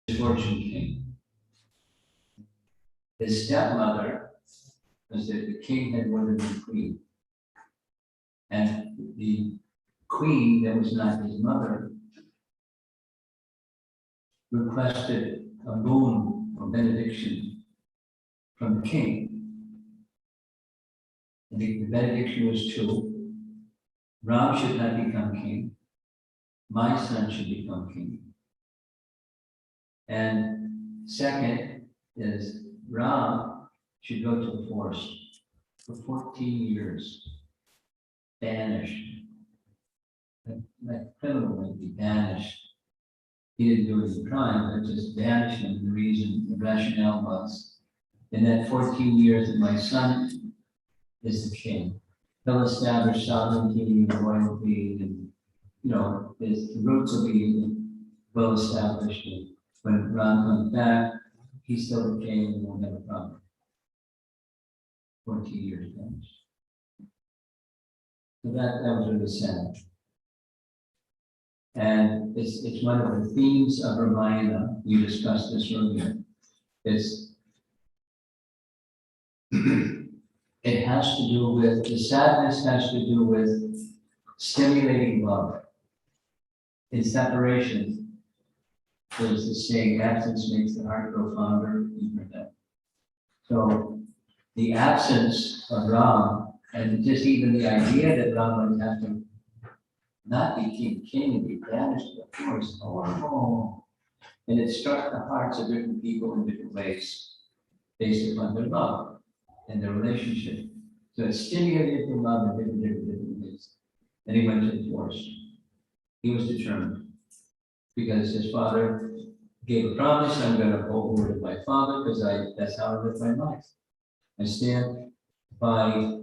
misfortune came. His stepmother was that the king had wanted the queen. And the queen, that was not his mother, requested a boon or benediction from the king. And the benediction was two: Ram should not become king, my son should become king. And second is Ram should go to the forest for 14 years, banished. That criminal would be banished. He didn't do any crime, but just banished him. The reason, the rationale was, in that 14 years that my son is the king, he'll establish sovereignty and royalty, and his roots will be well established. And when Ram comes back, he's still the king and won't have a problem. 14 years banished. So that was really sad. And it's one of the themes of Ramayana. We discussed this earlier. It has to do with, the sadness has to do with stimulating love. In separation, there's this saying, absence makes the heart grow fonder. You've heard that. So the absence of Ram, and just even the idea that Ram would have to not be king and be banished to the forest, horrible. And it struck the hearts of different people in different ways, based upon their love and their relationship. So it stimulated the love in different ways. And he went to the forest. He was determined, because his father gave a promise: I'm going to hold the word of my father, because that's how I live my life. I stand by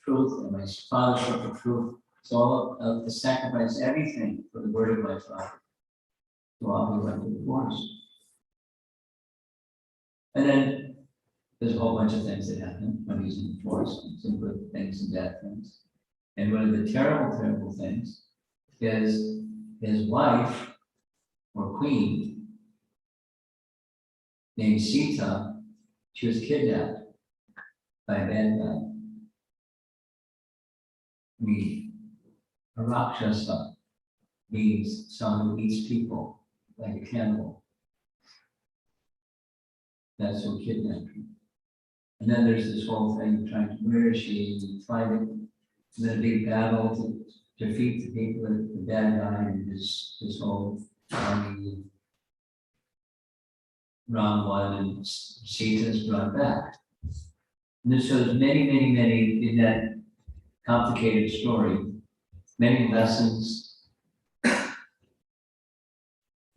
truth, and my father spoke the truth. So all of the sacrifice everything for the word of my father. So I'll be went to the forest. And then there's a whole bunch of things that happen when he's in the forest, some good things and bad things. And one of the terrible, terrible things is his wife or queen named Sita. She was kidnapped by a bad guy. A Rakshasa means someone who eats people, like a cannibal. That's who kidnapped her. And then there's this whole thing of trying to, where is she, fighting, and then a big battle to defeat the people, the bad guy, and this whole army. Ram won, and Sita is brought back. And then, so there's many in that complicated story, many lessons.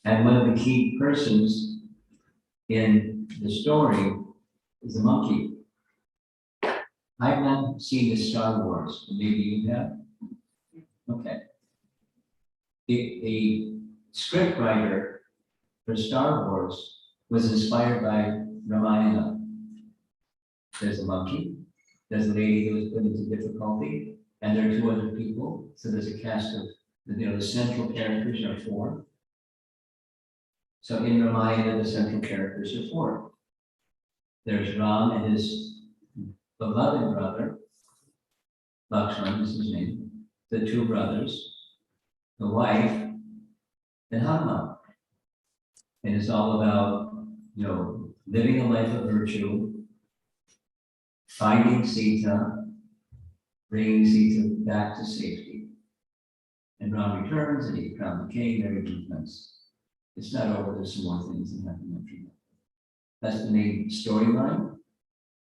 And one of the key persons in the story is a monkey. I've not seen the Star Wars, but maybe you have. Okay. The script writer for Star Wars was inspired by Ramayana. There's a monkey, there's a lady who was put into difficulty, and there are two other people. So there's a cast of, the central characters are four. So in Ramayana, the central characters are four. There's Ram and his beloved brother, Lakshman is his name, the two brothers, the wife, and Hanuman. And it's all about, living a life of virtue, finding Sita, bringing Sita back to safety. And Ram returns and he becomes the king, everything comes. It's not over, there's some more things that happen after that. That's the main storyline.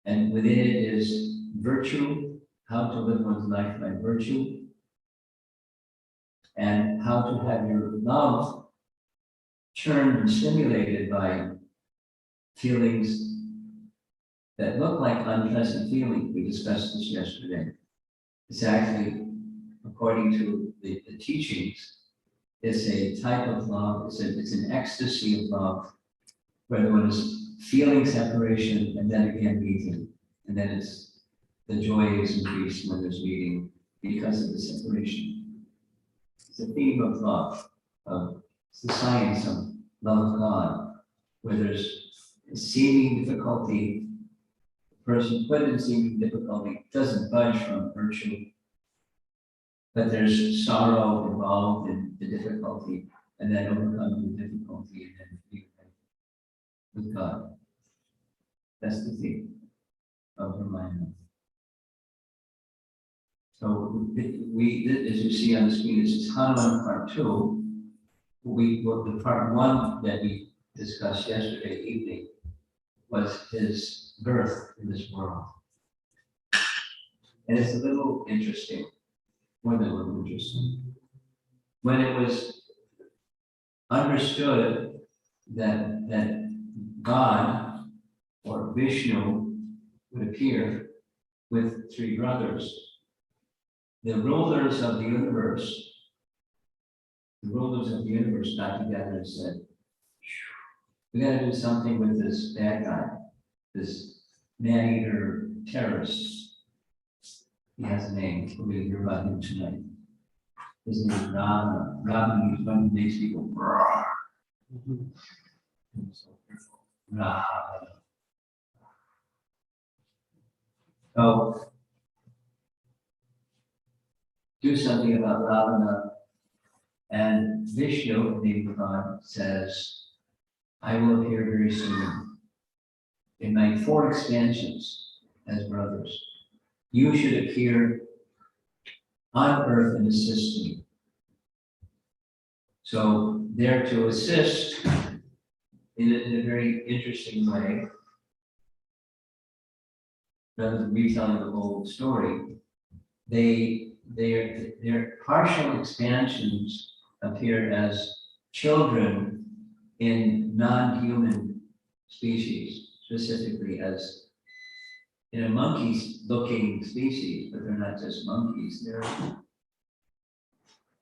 And within it is virtue, how to live one's life by virtue, and how to have your love churned and stimulated by feelings that look like unpleasant feelings. We discussed this yesterday. It's actually, according to the teachings, it's a type of love, it's an ecstasy of love, where one is feeling separation and then again meeting. And then the joy is increased when there's meeting because of the separation. It's a theme of love, it's the science of love of God, where there's seeming difficulty, the person put in seeming difficulty doesn't budge from virtue, but there's sorrow involved in the difficulty, and then overcome the difficulty and then be with God. That's the theme of Ramayana. So we, as you see on the screen, this is Hanuman part 2. The part 1 that we discussed yesterday evening was his birth in this world. And it's a little interesting, more than a little interesting. When it was understood that God or Vishnu would appear with 3 brothers, the rulers of the universe got together and said, we got to do something with this bad guy, this man-eater terrorist. He has a name. We're going to hear about him tonight. His name is Ravana. Ravana is one who makes people roar. Ravana. So, do something about Ravana. And Vishnu, the name of God, says, I will appear very soon in my 4 expansions as brothers. You should appear on earth and assist me. So they're to assist in a very interesting way. Rather than retelling the whole story, their partial expansions appear as children in non-human species, specifically as in a monkey-looking species, but they're not just monkeys, they're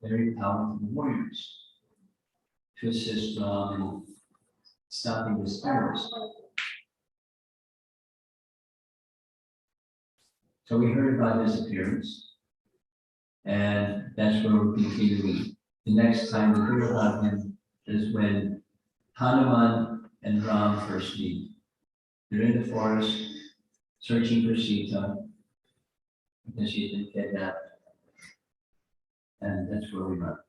very powerful warriors to assist Ram in stopping this terrorist. So we heard about his appearance, and that's where we're continuing. The next time we hear about him is when Hanuman and Ram first meet. They're in the forest searching for Sita because she's been kidnapped, and that's where we are.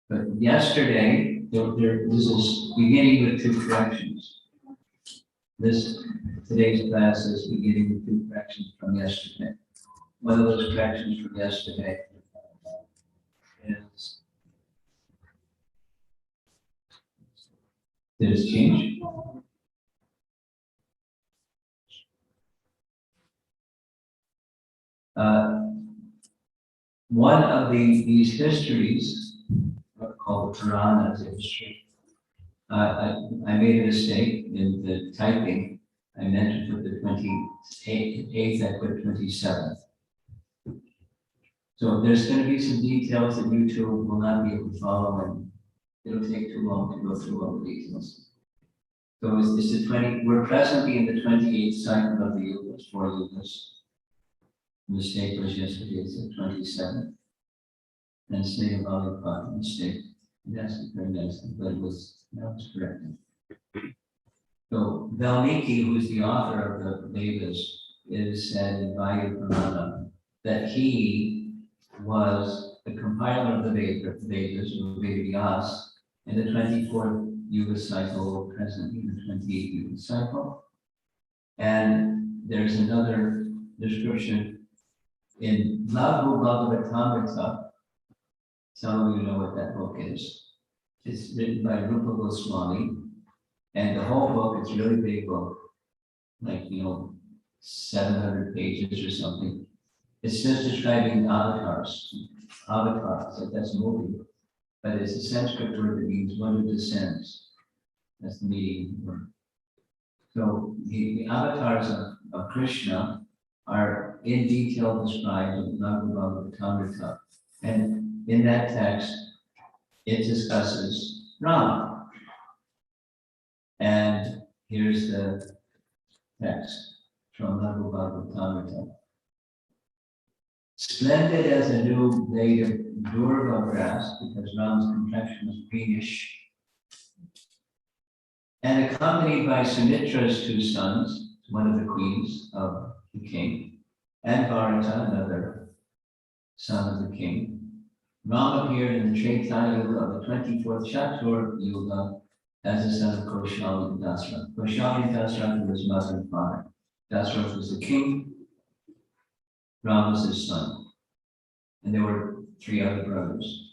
But yesterday, this is beginning with 2 corrections. Today's class is beginning with 2 corrections from yesterday. One of those corrections from yesterday is, did it change? One of these histories, called Puranas history, I made a mistake in the typing. I meant to put the 28th, I put 27th. So there's going to be some details that YouTube will not be able to follow, and it'll take too long to go through all the details. So it's the 20, we're presently in the 28th cycle of the yugas, 4 yugas. The mistake was yesterday, it's the 27th. And Sneh Bhagavad mistake. Yes, very nice, but that was corrected. So Valmiki, who is the author of the Vedas, is said in Vayya Purana that he was the compiler of the Vedas, or Vedas, in the 24th Yuga cycle, presently in the 28th Yuga cycle. And there's another description in Laghu Bhagavatamrita. Some of you know what that book is. It's written by Rupa Goswami, and the whole book is a really big book, like 700 pages or something. It's just describing avatars. Avatars, like that's a movie, but it's a Sanskrit word that means one who descends. That's the meaning of the word. So the avatars of Krishna are in detail described in Laghu Bhagavatamrita, and in that text, it discusses Rama. And here's the text from Laghu Bhagavatamrita. Splendid as a new blade of Durga grass, because Rama's complexion was greenish, and accompanied by Sumitra's two sons, one of the queens of the king, and Bharata, another son of the king. Ram appeared in the Treta Yuga of the 24th Chatur Yuga as the son of Kaushal and Dasrath. Kaushal and Dasrath were his mother and father. Dasrath was the king, Ram was his son, and there were three other brothers.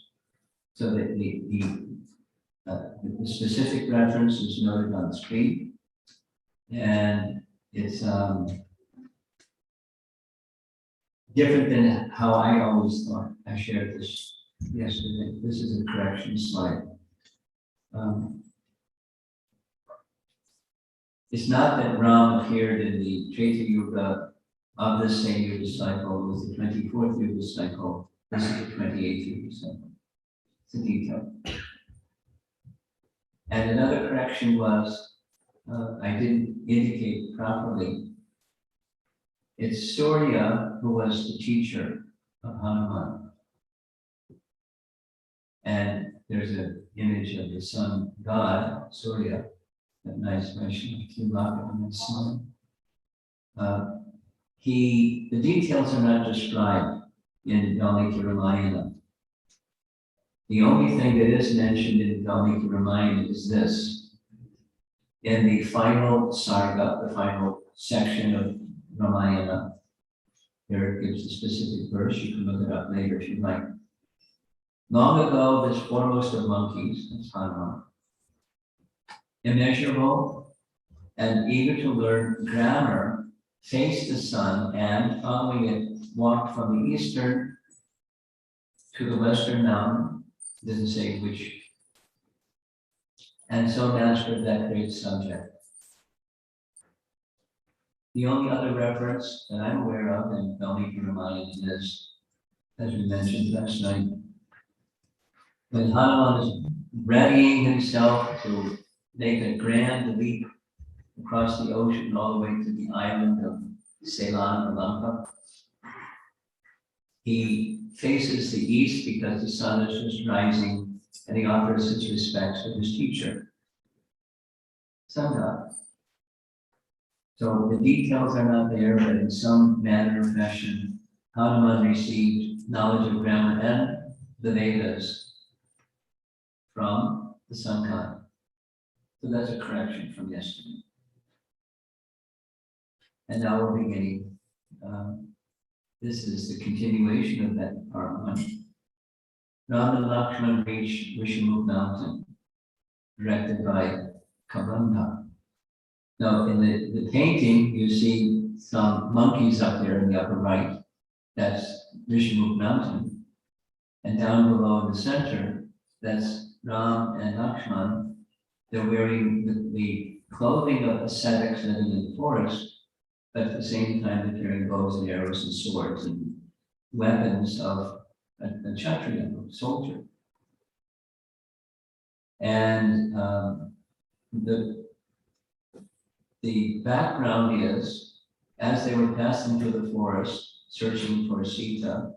So that the specific reference is noted on the screen, and it's different than how I always thought. I shared this yesterday. This is a correction slide. It's not that Ram appeared in the Treta Yuga of the same Yuga cycle. It was the 24th Yuga cycle. This is the 28th Yuga cycle. It's a detail. And another correction was, I didn't indicate properly. It's Surya who was the teacher of Hanuman. And there's an image of the sun god, Surya, that nice Vaishnav Kilaka on the sun. The details are not described in Valmiki Ramayana. The only thing that is mentioned in Valmiki Ramayana is this. In the final sarga, the final section of Ramayana, there it gives a specific verse. You can look it up later if you like. Long ago, this foremost of monkeys, that's Hanuman, immeasurable and eager to learn grammar, faced the sun and, following it, walked from the eastern to the western mountain, doesn't say which, and so mastered that great subject. The only other reference that I'm aware of in Valmiki Ramayana is, as we mentioned last night, when Hanuman is readying himself to make a grand leap across the ocean all the way to the island of Ceylon or Lanka, he faces the east because the sun is just rising, and he offers his respects to his teacher, sun god. So the details are not there, but in some manner or fashion, Hanuman received knowledge of grammar and the Vedas from the sun god. So that's a correction from yesterday. And now we're beginning. This is the continuation of that part one. Ram and Lakshman reached Rishamukh mountain, directed by Kabandha. Now, in the painting, you see some monkeys up there in the upper right. That's Rishamukh mountain. And down below in the center, that's Ram and Lakshman. They're wearing the clothing of ascetics living in the forest, but at the same time they're carrying bows and arrows and swords and weapons of a Kshatriya, a soldier. And the background is, as they were passing through the forest, searching for Sita,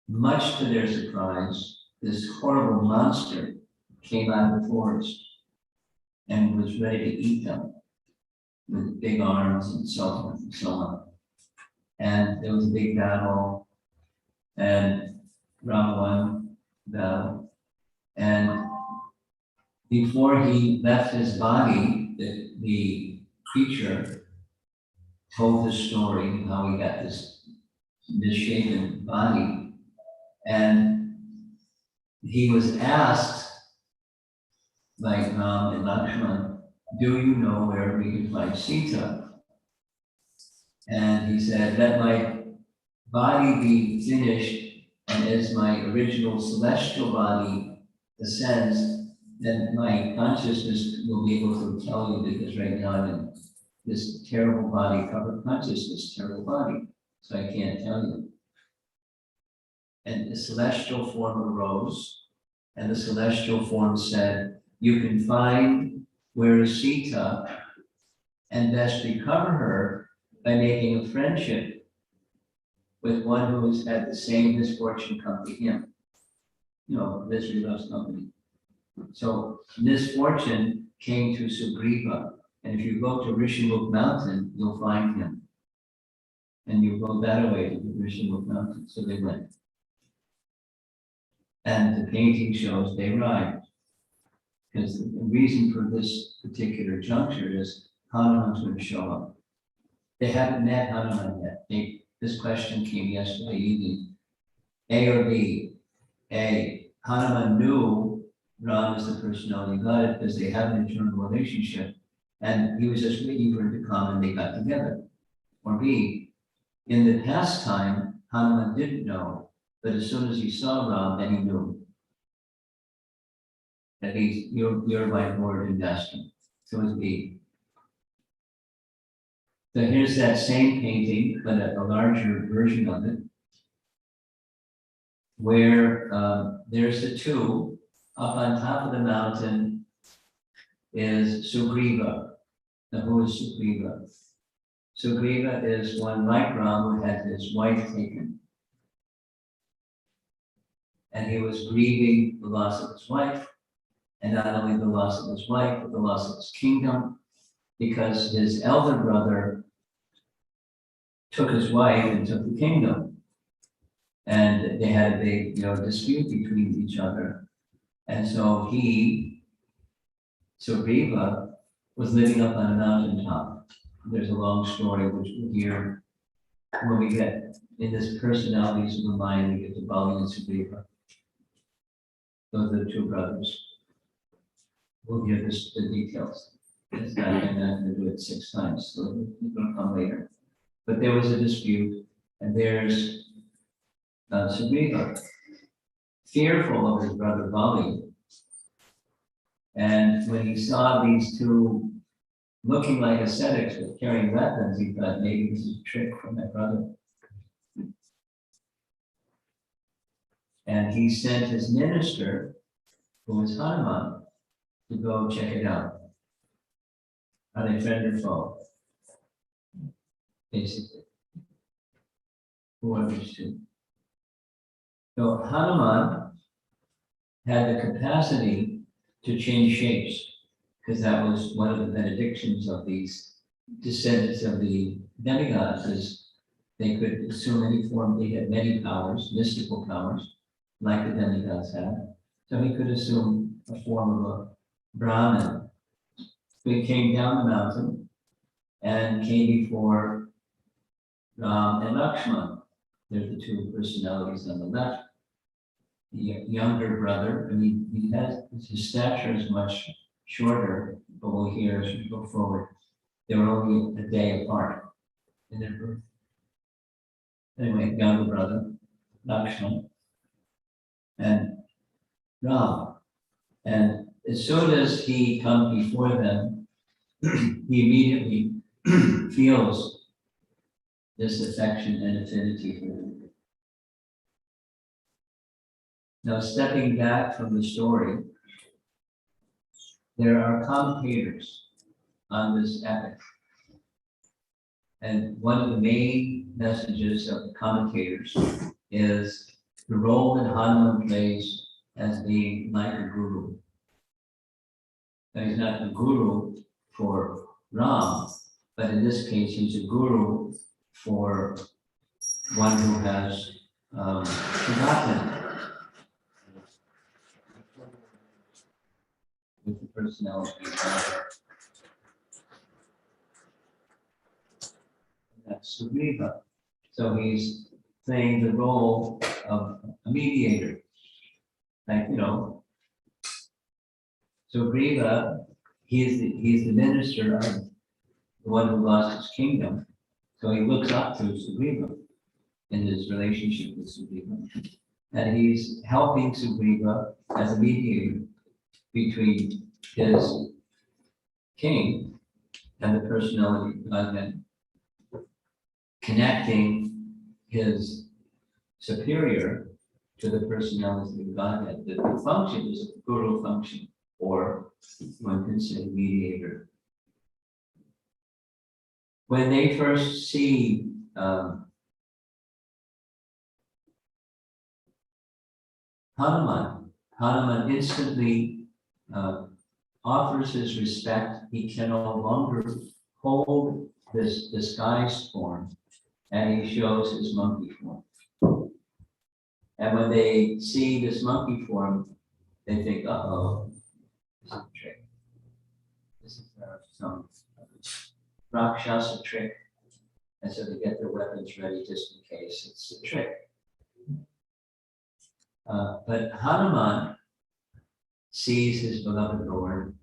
much to their surprise, this horrible monster came out of the forest and was ready to eat them with big arms and so forth and so on. And there was a big battle, and Ram won the battle. And before he left his body, the creature told the story how he got this misshapen body. And he was asked by Ram and Lakshman, do you know where we can find Sita? And he said, let my body be finished, and as my original celestial body ascends, then my consciousness will be able to tell you, because right now I'm in this terrible body, covered consciousness, terrible body, so I can't tell you. And the celestial form arose, and the celestial form said, you can find where is Sita, and best recover her by making a friendship with one who has had the same misfortune come to him. You know, misery loves company. So misfortune came to Sugriva. And if you go to Rishimukh mountain, you'll find him. And you go that way to the Rishimukh mountain. So they went. And the painting shows they ride. Because the reason for this particular juncture is Hanuman's going to show up. They haven't met Hanuman yet. This question came yesterday evening. A or B? A. Hanuman knew Ram is the personality of God because they have an internal relationship. And he was just waiting for it to come and they got together. Or B. In the past time, Hanuman didn't know, but as soon as he saw Ram, then he knew that you're my Lord and Master. So it's B. So here's that same painting, but a larger version of it, where there's the two. Up on top of the mountain is Sugriva. Now, who is Sugriva? Sugriva is one like Ram who had his wife taken. And he was grieving the loss of his wife, and not only the loss of his wife, but the loss of his kingdom, because his elder brother took his wife and took the kingdom. And they had a big, dispute between each other. And so Sugriva, was living up on a mountaintop. There's a long story which we'll hear when we get in this personalities of the mind, we get to Bali and Sugriva. Those are the two brothers. We'll hear the details. It's not, I'm not going to do it 6 times, so it's going to come later. But there was a dispute, and there's Sugriva, fearful of his brother Bali. And when he saw these two looking like ascetics but carrying weapons, he thought maybe this is a trick from my brother. And he sent his minister, who was Hanuman, to go check it out. Are they friend or foe? Basically. Who are these two? So Hanuman had the capacity to change shapes, because that was one of the benedictions of these descendants of the demigods, is they could assume any form. They had many powers, mystical powers, like the demigods had. So he could assume a form of a Brahmin. So he came down the mountain and came before Ram and Lakshman. They're the two personalities on the left. The younger brother, his stature is much shorter, but we'll hear as we go forward. They were only a day apart in their birth. Anyway, younger brother, Lakshman, and Ram. And as soon as he comes before them, he immediately feels this affection and affinity for them. Now, stepping back from the story, there are commentators on this epic. And one of the main messages of the commentators is the role that Hanuman plays as being like a guru. Now, he's not the guru for Ram, but in this case, he's a guru for one who has forgotten with the personality of God. That's Sugriva. So he's playing the role of a mediator. Like, Sugriva, he's the minister of the one who lost his kingdom. So he looks up to Sugriva in his relationship with Sugriva. And he's helping Sugriva as a mediator between his king and the personality of Godhead, connecting his superior to the personality of Godhead. The function is a guru function, or one can say mediator. When they first see Hanuman instantly offers his respect, he can no longer hold this disguised form, and he shows his monkey form. And when they see this monkey form, they think, uh-oh, this is a trick. This is some Rakshasa trick. And so they get their weapons ready just in case it's a trick. But Hanuman sees his beloved Lord,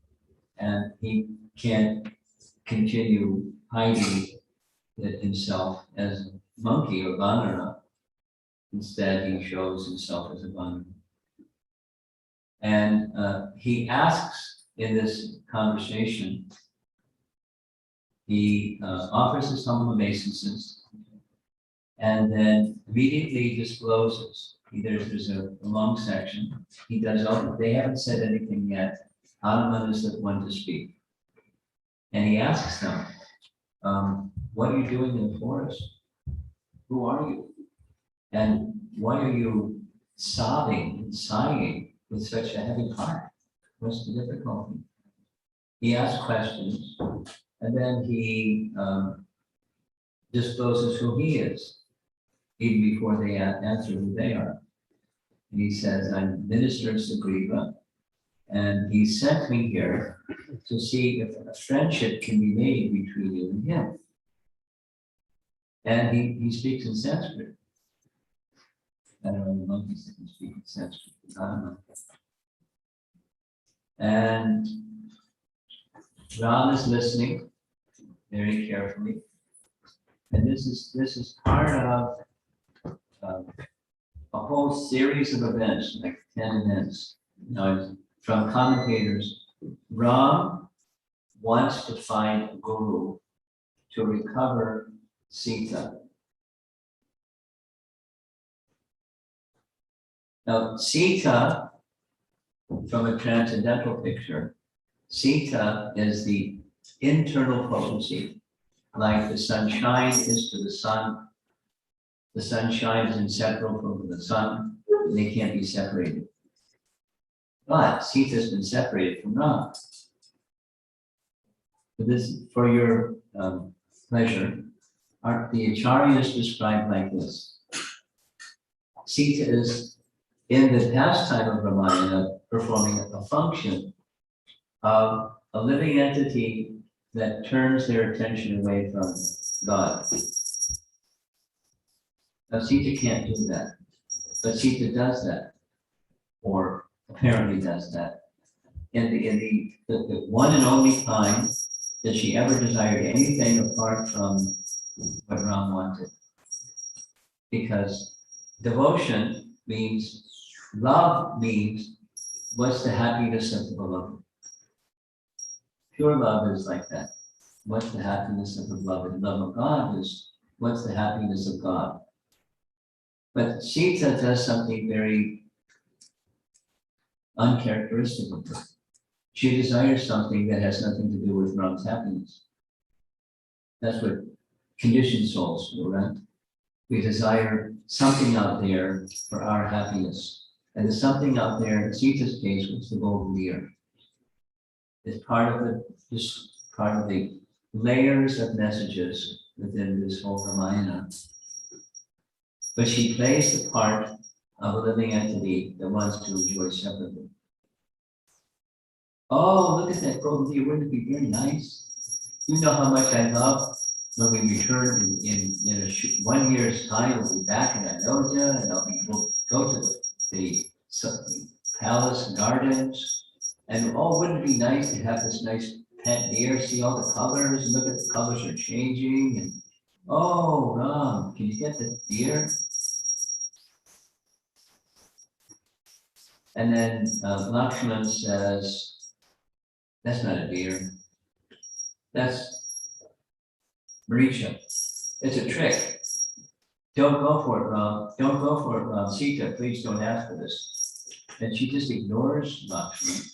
and he can't continue hiding himself as a monkey or Vanara. Instead, he shows himself as a Vanara. And he asks in this conversation, he offers his humble obeisances and then immediately discloses. There's a long section. He does all, they haven't said anything yet. Hanuman is the one to speak. And he asks them, what are you doing in the forest? Who are you? And why are you sobbing and sighing with such a heavy heart? What's the difficulty? He asks questions, and then he discloses who he is, even before they answer who they are. And he says, I'm Minister Sugriva, and he sent me here to see if a friendship can be made between you and him. And he speaks in Sanskrit. I don't know the monkeys that can speak in Sanskrit. I don't know. And Ram is listening very carefully. And this is part of a whole series of events, like 10 events. You know, from commentators, Ram wants to find a guru to recover Sita. Now, Sita, from a transcendental picture, Sita is the internal potency, like the sunshine is to the sun. The sunshine is inseparable from the sun, and they can't be separated. But Sita has been separated from Ram. For your pleasure, the Acharya is described like this. Sita is, in the pastime of Ramayana, performing a function of a living entity that turns their attention away from God. Now, Sita can't do that, but Sita does that, or apparently does that. In the one and only time that she ever desired anything apart from what Ram wanted. Because devotion means, love means, what's the happiness of the beloved? Pure love is like that. What's the happiness of the beloved? The love of God is, what's the happiness of God? But Sita does something very uncharacteristic of her. She desires something that has nothing to do with Ram's happiness. That's what conditioned souls do, right? We desire something out there for our happiness. And the something out there, in Sita's case, was the golden deer. It's part of the layers of messages within this whole Ramayana. But she plays the part of a living entity that wants to enjoy separately. Oh, look at that golden deer, wouldn't it be very nice? You know how much I love when we return in 1 year's time, we'll be back in Ayodhya, and we'll go to the palace gardens. And oh, wouldn't it be nice to have this nice pet deer, see all the colors, look at the colors are changing, and oh, Ram, can you get the deer? And then Lakshman says, that's not a deer. That's Marisha. It's a trick. Don't go for it, Ram. Don't go for it, Ram. Sita, please don't ask for this. And she just ignores Lakshman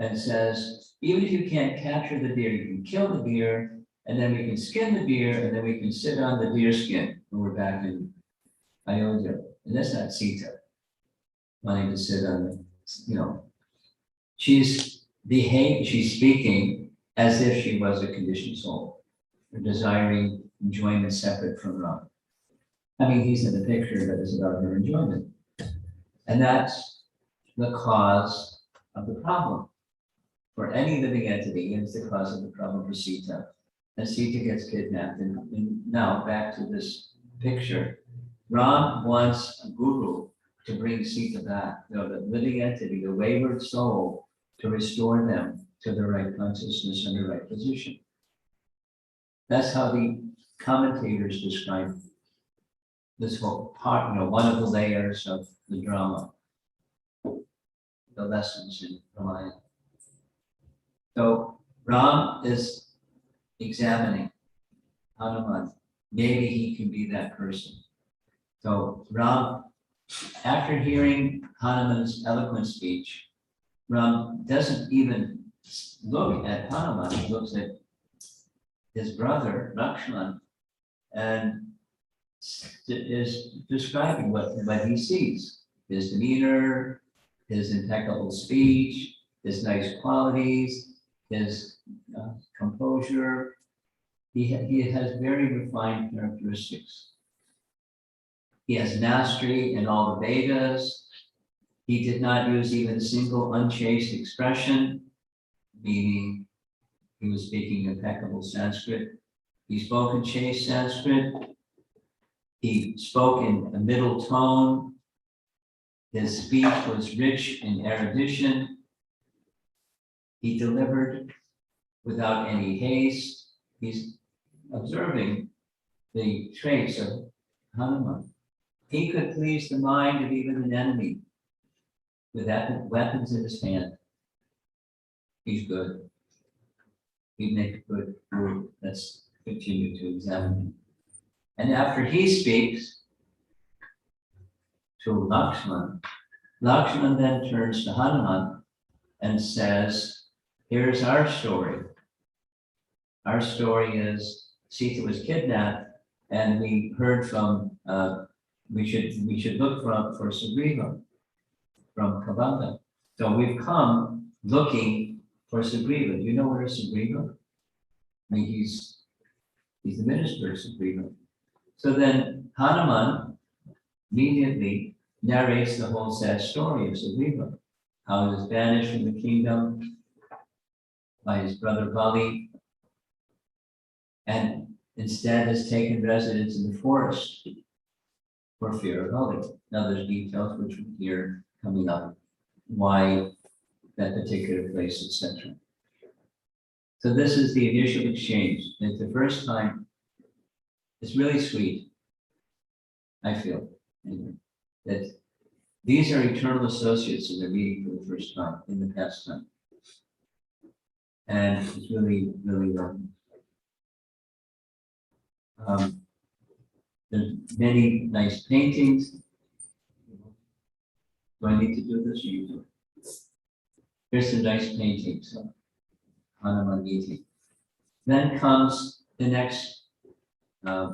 and says, even if you can't capture the deer, you can kill the deer, and then we can skin the deer, and then we can sit on the deer skin when we're back in Ayodhya. And that's not Sita wanting to sit on the, she's speaking as if she was a conditioned soul, desiring enjoyment separate from Ram. I mean, he's in the picture, but it's about her enjoyment. And that's the cause of the problem. For any living entity, it's the cause of the problem for Sita. And Sita gets kidnapped. And now back to this picture. Ram wants a guru to bring Sita back, the living entity, the wayward soul, to restore them to the right consciousness and the right position. That's how the commentators describe this whole part, one of the layers of the drama, the lessons in Ramayana. So Ram is examining Hanuman. Maybe he can be that person. So Ram, after hearing Hanuman's eloquent speech, Ram doesn't even look at Hanuman. He looks at his brother, Lakshman, and is describing what he sees. His demeanor, his impeccable speech, his nice qualities, his composure. He has very refined characteristics. He has mastery in all the Vedas. He did not use even a single unchaste expression, meaning he was speaking impeccable Sanskrit. He spoke in chaste Sanskrit. He spoke in a middle tone. His speech was rich in erudition. He delivered without any haste. He's observing the traits of Hanuman. He could please the mind of even an enemy with weapons in his hand. He's good. He'd make a good guru. Let's continue to examine him. And after he speaks to Lakshman, Lakshman then turns to Hanuman and says, here's our story. Our story is Sita was kidnapped, and we heard from, we should look for Sugriva from Kavanga. So we've come looking for Sugriva. Do you know where Sugriva? I mean, he's the minister of Sugriva. So then Hanuman immediately narrates the whole sad story of Sugriva, how he was banished from the kingdom by his brother Bali, and instead has taken residence in the forest for fear of Bali. Now there's details which we hear coming up, why that particular place, etc. So this is the initial exchange. It's the first time. It's really sweet, I feel, anyway, that these are eternal associates that they're meeting for the first time in the past time. And it's really, really lovely. There's many nice paintings. Do I need to do this or you do it? Here's some nice paintings of Hanuman meeting. Then comes the next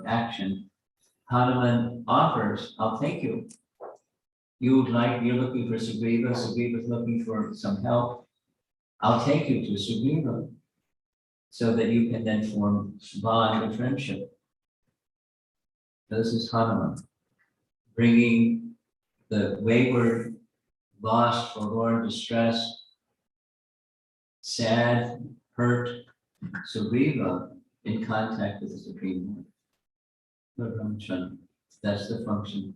action. Hanuman offers, I'll take you. You're looking for Sugriva, Sugriva's looking for some help. I'll take you to Sugriva so that you can then form bond of friendship. This is Hanuman bringing the wayward, lost, forlorn, distressed, sad, hurt Sugriva in contact with the Supreme Lord. That's the function.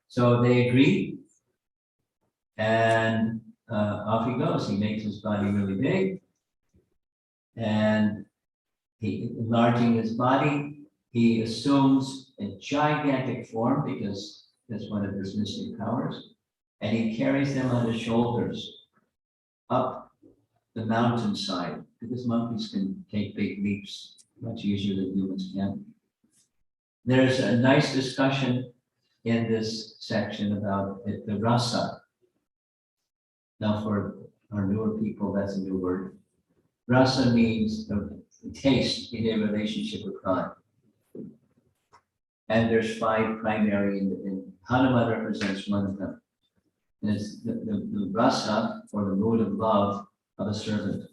So they agree, and off he goes. He makes his body really big, and he, enlarging his body, he assumes a gigantic form because that's one of his mystic powers, and he carries them on his shoulders up the mountainside, because monkeys can take big leaps much easier than humans can. There's a nice discussion in this section about the rasa. Now for our newer people, that's a new word. Rasa means the taste in a relationship with God. And there's 5 primary, and Hanuman represents one of them. is the rasa, or the mood of love of a servant.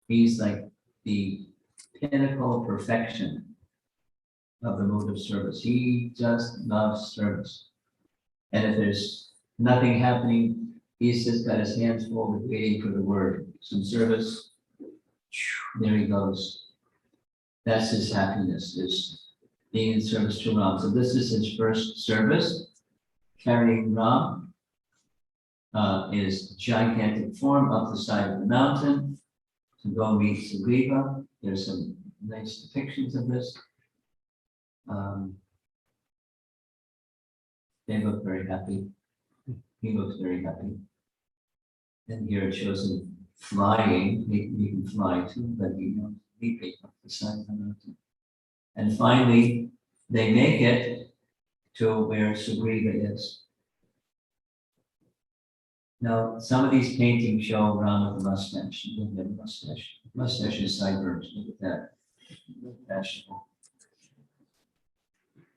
He's like the pinnacle perfection of the mode of service. He just loves service. And if there's nothing happening, he's just got his hands full with waiting for the word. Some service, there he goes. That's his happiness, is being in service to Ram. So this is his first service, carrying Ram in his gigantic form up the side of the mountain to go meet Sugriva. There's some nice depictions of this. They look very happy. He looks very happy. And here it shows him flying. He can fly too, but leaping up the side of the mountain. And finally, they make it to where Sugriva is. Now, some of these paintings show Ram with a mustache. Look at the mustache. Mustache is sideburns. Look at that. Fashionable.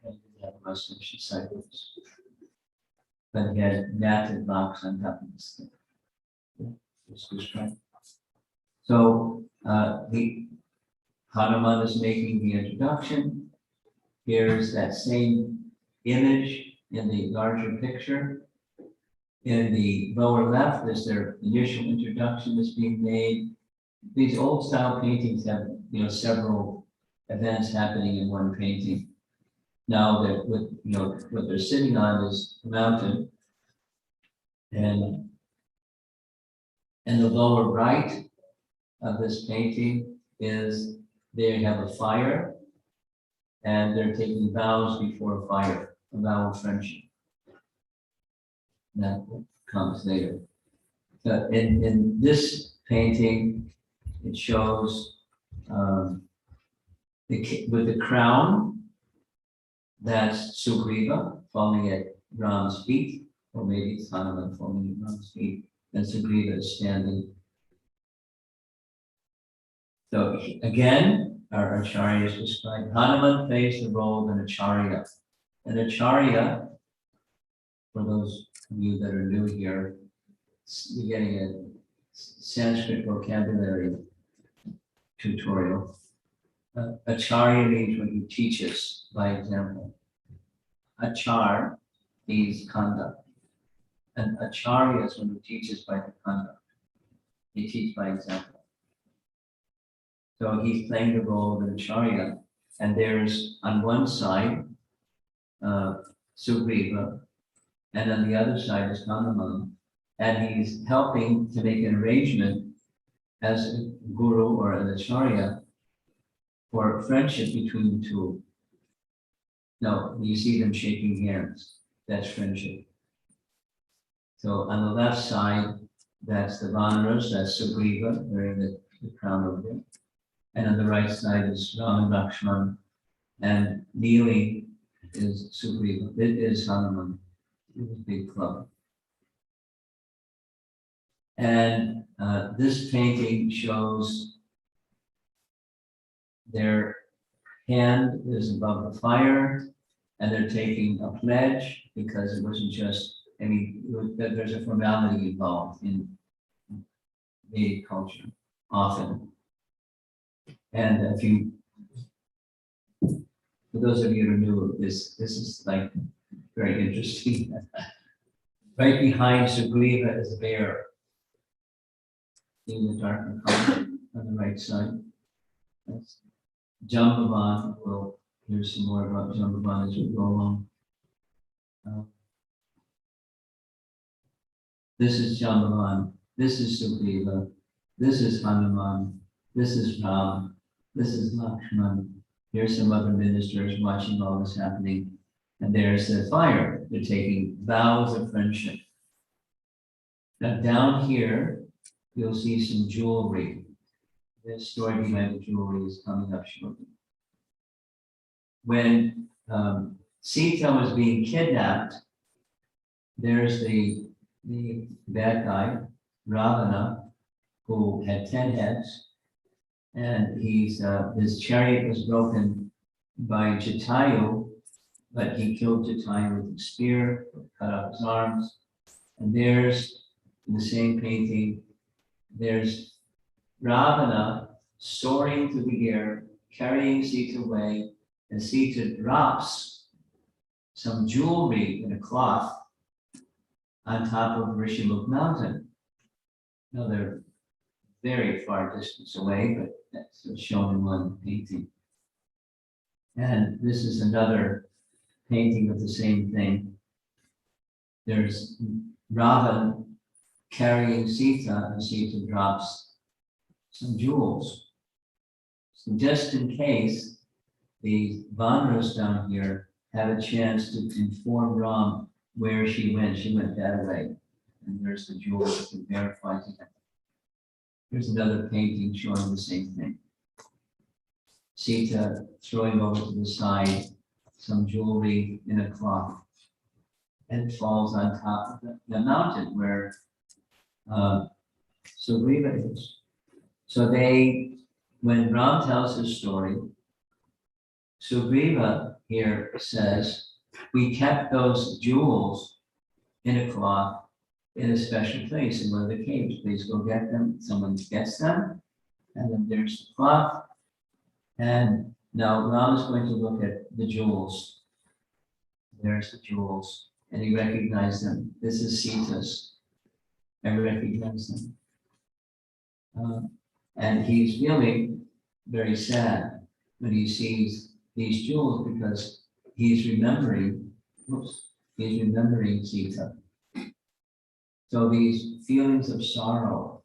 And that mustache is sideburns. But he had matted locks on top of his thing. This was right. So Hanuman is making the introduction. Here's that same image in the larger picture. In the lower left is their initial introduction that's being made. These old style paintings have several events happening in one painting. Now that what they're sitting on is a mountain, and in the lower right of this painting is they have a fire, and they're taking vows before a fire, a vow of friendship. That comes later. In this painting, it shows with the crown, that's Sugriva falling at Ram's feet, or maybe it's Hanuman falling at Ram's feet, and Sugriva is standing. So again, our acharyas describe Hanuman plays the role of an acharya. An acharya, for those of you that are new here, you're getting a Sanskrit vocabulary tutorial. Acharya means when he teaches by example. Achar means conduct. And acharya is when he teaches by the conduct. He teaches by example. So he's playing the role of an acharya. And there's on one side, Sugriva, and on the other side is Hanuman. And he's helping to make an arrangement as a guru or an acharya for friendship between the two. Now, you see them shaking hands. That's friendship. So on the left side, that's the Vanaras, that's Sugriva, wearing the crown over there. And on the right side is Ram and Lakshman, and kneeling is Sugriva. It is Hanuman, with a big club. And this painting shows their hand is above the fire, and they're taking a pledge, because it wasn't just there's a formality involved in Vedic culture, often. And for those of you who are new, this is like very interesting. Right behind Sugriva is a bear in the darker color on the right side. That's Jambavan. We'll hear some more about Jambavan as we go along. This is Jambavan. This is Sugriva. This is Hanuman. This is Ram. This is Lakshman. Here's some other ministers watching all this happening. And there's the fire. They're taking vows of friendship. Now down here, you'll see some jewelry. The story behind the jewelry is coming up shortly. When Sita was being kidnapped, there's the bad guy, Ravana, who had 10 heads, and his chariot was broken by Jatayu, but he killed Jatayu with a spear, cut off his arms, And there's, in the same painting, there's Ravana soaring through the air, carrying Sita away, and Sita drops some jewelry in a cloth on top of Rishimukh mountain. Now they're very far distance away, but that's shown in one painting. And this is another painting of the same thing. There's Ravan carrying Sita, and Sita drops some jewels. So just in case the Vanras down here have a chance to inform Ram where she went that way. And there's the jewels that can verify to them. Here's another painting showing the same thing. Sita throwing over to the side some jewelry in a cloth, and it falls on top of the mountain where Sugriva is. So when Ram tells his story, Sugriva here says, we kept those jewels in a cloth in a special place in one of the caves. Please go get them. Someone gets them, and then there's the cloth. And now Ram is going to look at the jewels. There's the jewels, and he recognized them. This is Sita's. I recognize them. And he's feeling very sad when he sees these jewels because he's remembering Sita. So these feelings of sorrow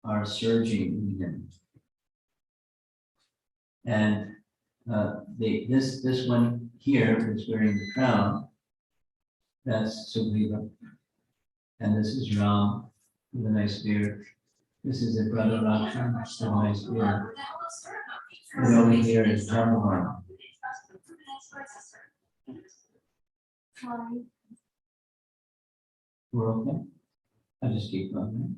are surging in him. And this one here who's wearing the crown, that's Sugriva. And this is Ram with a nice beard. This is a brother Rakshan with a nice beard. And over here is Hanuman. We're okay? I'll just keep going.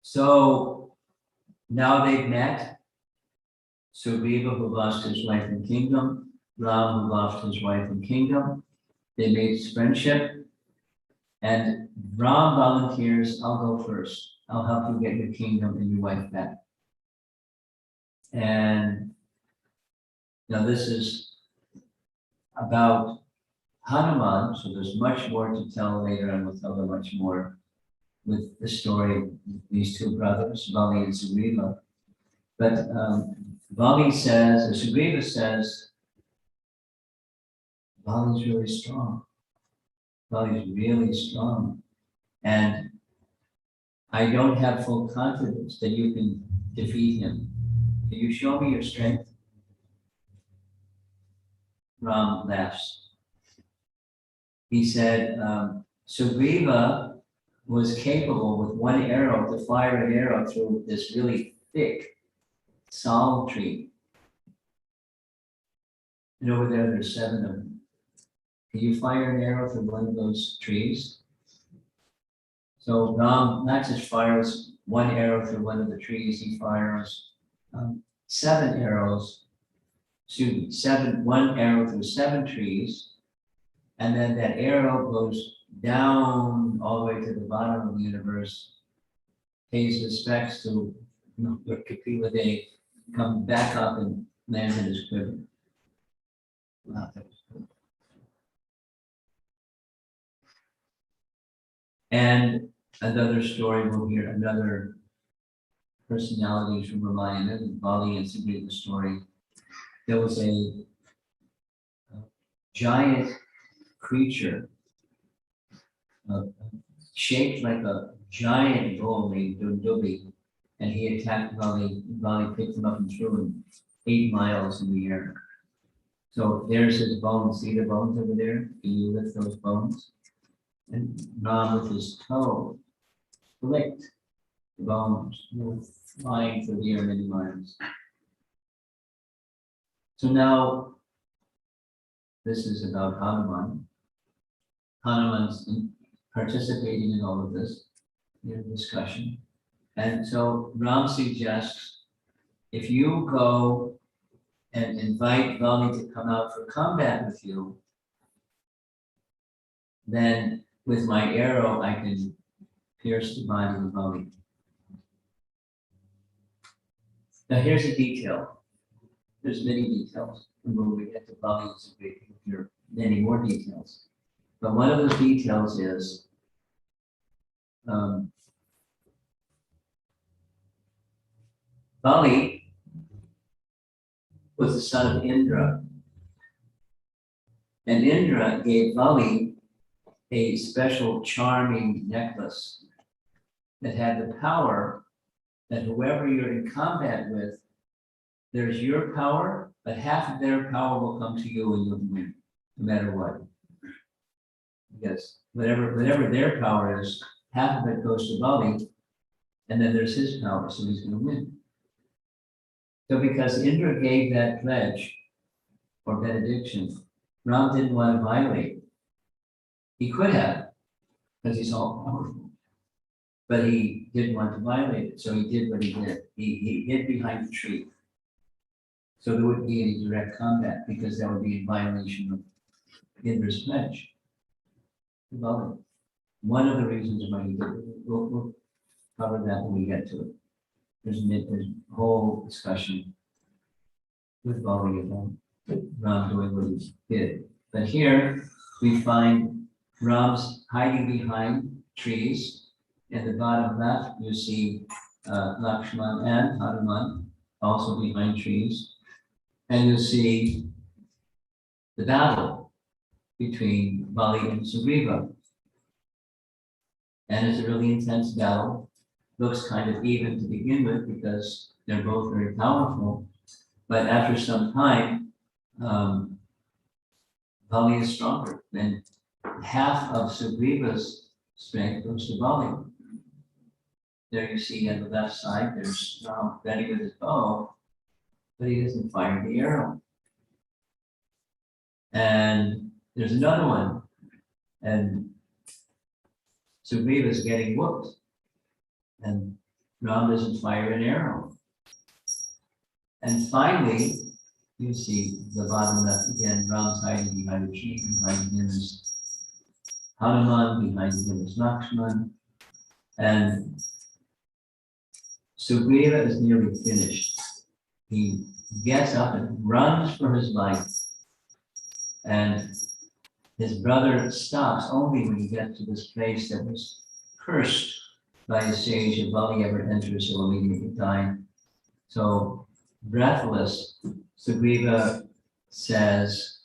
So now they've met. Sugriva, who lost his wife and kingdom, Ram, who lost his wife and kingdom. They made friendship, and Ram volunteers, I'll go first. I'll help you get your kingdom and your wife back. And now this is about Hanuman, so there's much more to tell later, and we'll tell them much more with the story of these two brothers, Vali and Sugriva. But Vali says, or Sugriva says, Vali's really strong. Vali's really strong. And I don't have full confidence that you can defeat him. Can you show me your strength? Ram laughs. He said, Sugriva was capable with one arrow to fire an arrow through this really thick sal tree. And over there, there's 7 of them. Can you fire an arrow through one of those trees? So Ram not just fires one arrow through one of the trees, he fires 7 arrows, one arrow through 7 trees, and then that arrow goes down all the way to the bottom of the universe, pays respects to Kapila Dev, comes back up and lands in his quiver. Wow, that was cool. And another story, we'll hear another personalities from Ramayana, the Bali and Sugriva story. There was a giant creature shaped like a giant bull named Dundubi, and he attacked Bali. Bali picked him up and threw him 8 miles in the air. So there's his bones. See the bones over there? Can you lift those bones? And Ram with his toe flicked the bones, flying through the air many miles. So now this is about Hanuman. Hanuman's participating in all of this discussion. And so Ram suggests, if you go and invite Vali to come out for combat with you, then with my arrow, I can pierce the body of Bali. Now here's a detail. There's many details. And when we get to Bali, there are many more details. But one of those details is Bali was the son of Indra. And Indra gave Bali a special charming necklace that had the power that whoever you're in combat with, there's your power, but half of their power will come to you and you'll win, no matter what. Because whatever their power is, half of it goes to Bali, and then there's his power, so he's going to win. So because Indra gave that pledge or benediction, Ram didn't want to violate. He could have, because he's all powerful. But he didn't want to violate it, so he did what he did. He hid behind the tree. So there wouldn't be any direct combat, because that would be in violation of Indra's pledge. Well, one of the reasons why he did it, we'll cover that when we get to it. There's a whole discussion with Bali about Ram doing what he did. But here we find Ram's hiding behind trees. In the bottom left, you see Lakshman and Hanuman also behind trees. And you'll see the battle between Bali and Sugriva. And it's a really intense battle. Looks kind of even to begin with because they're both very powerful. But after some time, Bali is stronger. And half of Sugriva's strength goes to Bali. There you see on the left side, there's Ram ready with his bow, but he doesn't fire the arrow. And there's another one, and Sugriva is getting whooped, and Ram doesn't fire an arrow. And finally, you see the bottom left again, Ram's hiding behind a tree, behind him is Hanuman, behind him is Lakshman, and Sugriva is nearly finished. He gets up and runs for his life. And his brother stops only when he gets to this place that was cursed by a sage. If Bali ever enters, he'll immediately die. So, breathless, Sugriva says,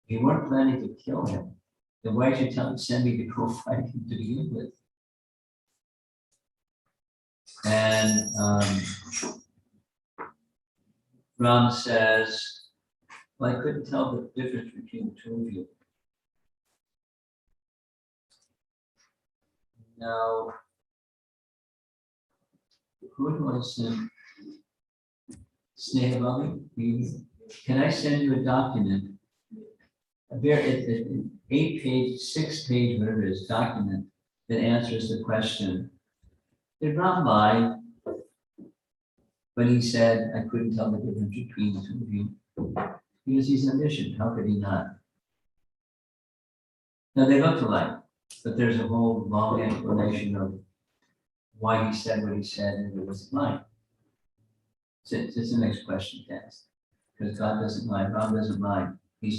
"You weren't planning to kill him. Then why did you send me to go fight him to begin with?" And Ram says, "Well, I couldn't tell the difference between the two of you." Now, who do I send? Snehavali? Can I send you a document? A very, an 8-page, 6-page, whatever it is, document that answers the question, did Ram lie when he said, "I couldn't tell the difference between the two of you"? Because he's omniscient, how could he not? Now they look alike, but there's a whole long explanation of why he said what he said and it was lying. So it's the next question to ask. Because God doesn't lie, Ram doesn't lie. He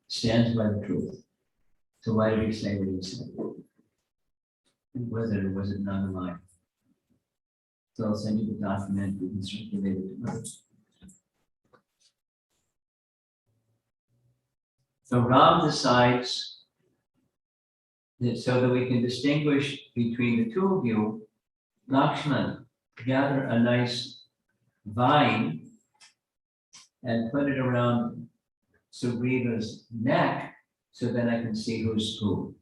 stands by the truth. So why did he say what he said? Was it or was it not a lie? So I'll send you the document, we can circulate it to others. So Ram decides that so that we can distinguish between the two of you, Lakshman, gather a nice vine and put it around Sugriva's neck so that I can see who's who.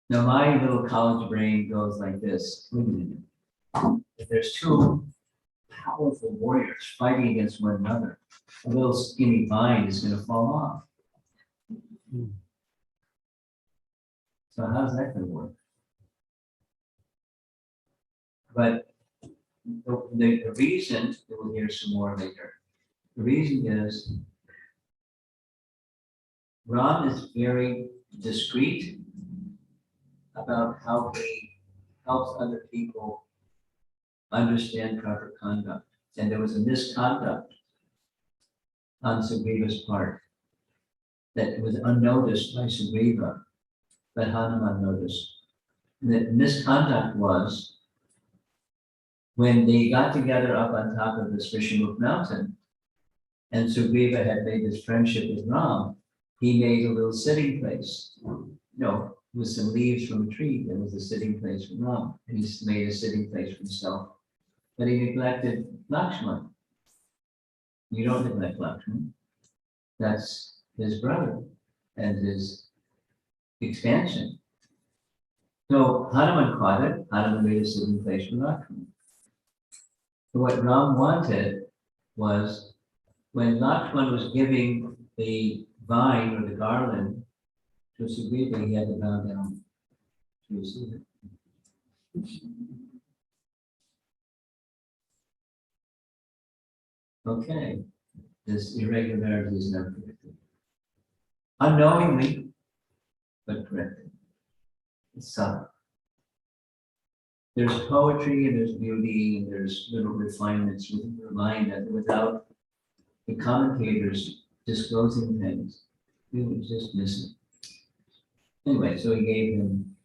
Now my little college brain goes like this. Wait a minute. If there's two powerful warriors fighting against one another, a little skinny vine is going to fall off. So how's that going to work? But the reason, we'll hear some more later, the reason is Ram is very discreet about how he helps other people understand proper conduct. And there was a misconduct on Sugriva's part that was unnoticed by Sugriva, but Hanuman noticed. And the misconduct was when they got together up on top of the Srishamukh mountain, and Sugriva had made this friendship with Ram, he made a little sitting place. With some leaves from a tree, there was a sitting place for Ram, and he made a sitting place for himself. But he neglected Lakshman. You don't neglect Lakshman. That's his brother and his expansion. So Hanuman caught it. Hanuman made a sitting place for Lakshman. So what Ram wanted was, when Lakshman was giving the vine or the garland to Sugriva, he had to bow down to receive it. Okay, this irregularity is not corrected. Unknowingly, but corrected. It's subtle. There's poetry and there's beauty and there's little refinements within your mind that without the commentators disclosing things, you would just miss it. Anyway, so he gave him,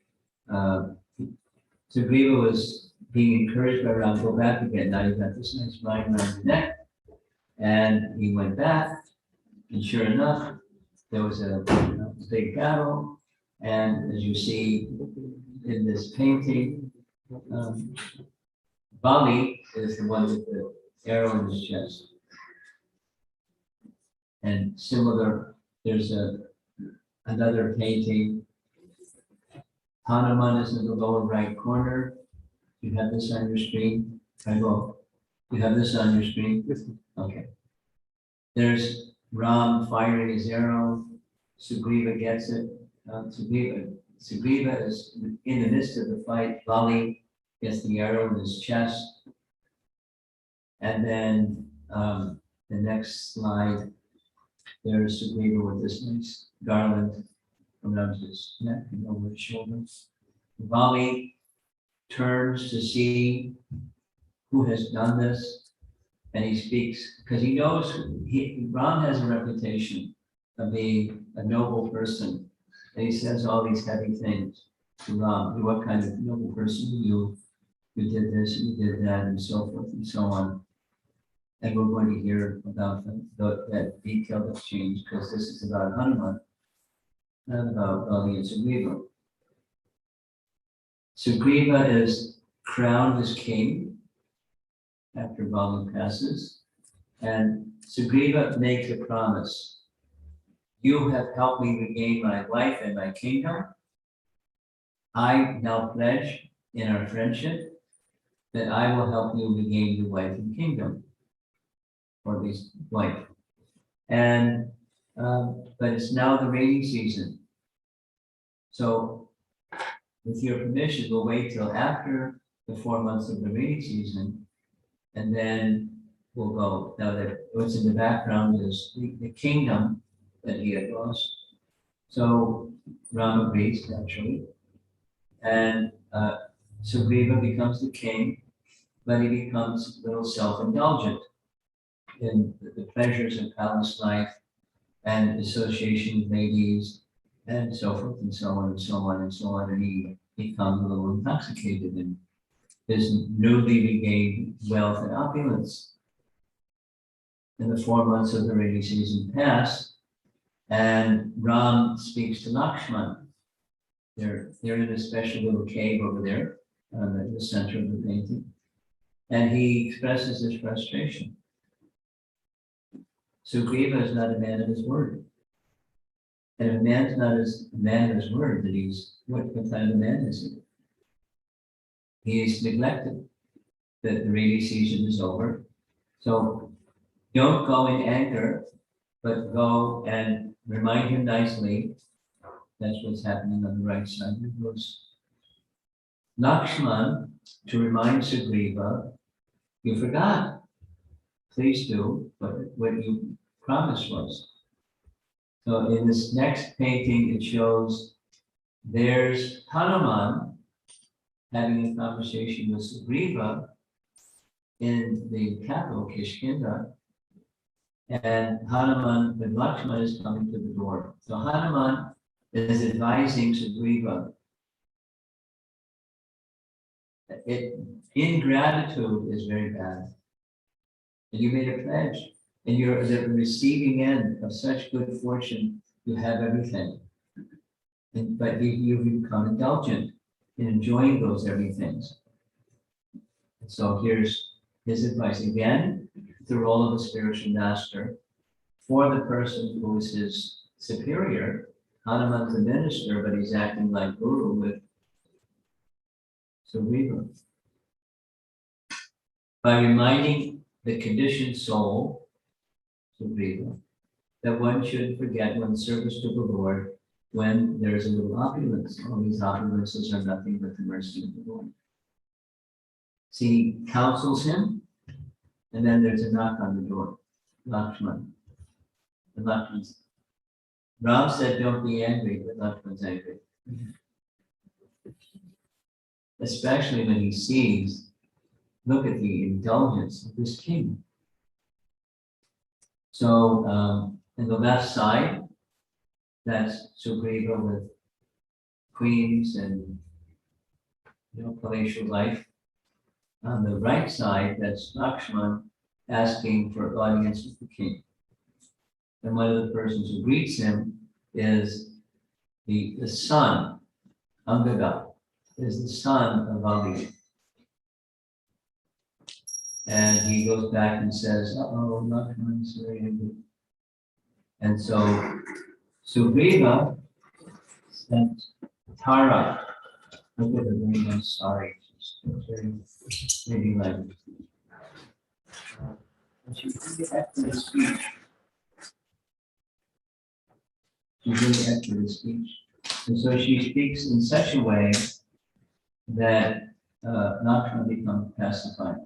Sugriva was being encouraged by Ram, go back again. Now you've got this nice vine around your neck. And he went back, and sure enough, there was a big battle. And as you see in this painting, Bali is the one with the arrow in his chest. And similar, there's another painting. Hanuman is in the lower right corner. You have this on your screen. You have this on your screen? Okay. There's Ram firing his arrow. Sugriva gets it. Sugriva is in the midst of the fight. Bali gets the arrow in his chest. And then the next slide, there's Sugriva with this nice garland around his neck and over his shoulders. Bali turns to see who has done this, and he speaks because he knows Ram has a reputation of being a noble person, and he says all these heavy things to Ram. What kind of noble person are you? You did this, you did that, and so forth and so on. And we're going to hear about that detailed exchange because this is about Hanuman, not about Bali and Sugriva. Sugriva is crowned as king after Bali passes, and Sugriva makes a promise. You have helped me regain my life and my kingdom. I now pledge in our friendship that I will help you regain your wife and kingdom, or at least wife. And but it's now the rainy season. So with your permission, we'll wait till after the 4 months of the rainy season, and then we'll go. Now that what's in the background is the kingdom that he had lost. So Ram agrees naturally, and Sugriva becomes the king, but he becomes a little self-indulgent in the pleasures of palace life and association with ladies and so forth and so on and so on and so on. And he becomes a little intoxicated in his newly regained wealth and opulence. And the 4 months of the rainy season pass, and Ram speaks to Lakshman. They're in a special little cave over there in the center of the painting. And he expresses his frustration. Sugriva is not a man of his word. And if a man's not a man of his word, then he's, what kind of a man is he? He is neglected. The rainy season is over. So don't go in anger, but go and remind him nicely. That's what's happening on the right side of the verse. Lakshman, to remind Sugriva, you forgot. Please do what you promised was. So in this next painting, it shows there's Hanuman having a conversation with Sugriva in the capital, Kishkinda, and Hanuman and Lakshmana is coming to the door. So Hanuman is advising Sugriva. Ingratitude is very bad. And you made a pledge, and you're at the receiving end of such good fortune, you have everything. But you become indulgent in enjoying those everythings. So here's his advice again, the role of a spiritual master for the person who is his superior. Hanuman's a minister, but he's acting like guru with Sugriva. By reminding the conditioned soul, Sugriva, that one should forget one's service to the Lord when there is a little opulence. All these opulences are nothing but the mercy of the Lord. See, he counsels him, and then there's a knock on the door. Lakshman. And Lakshman's. Ram said, don't be angry, but Lakshman's angry. Especially when he sees, look at the indulgence of this king. So, in the left side, that's Sugriva with queens and palatial life. On the right side, that's Lakshman asking for audience with the king. And one of the persons who greets him is the son, Angada, is the son of Ali. And he goes back and says, uh-oh, Lakshman is very angry. And so Sugriva sent Tara. Look at the very nice sorry. Very ladylike. She really acted the speech. She really acted the speech. And so she speaks in such a way that Lakshman becomes pacified.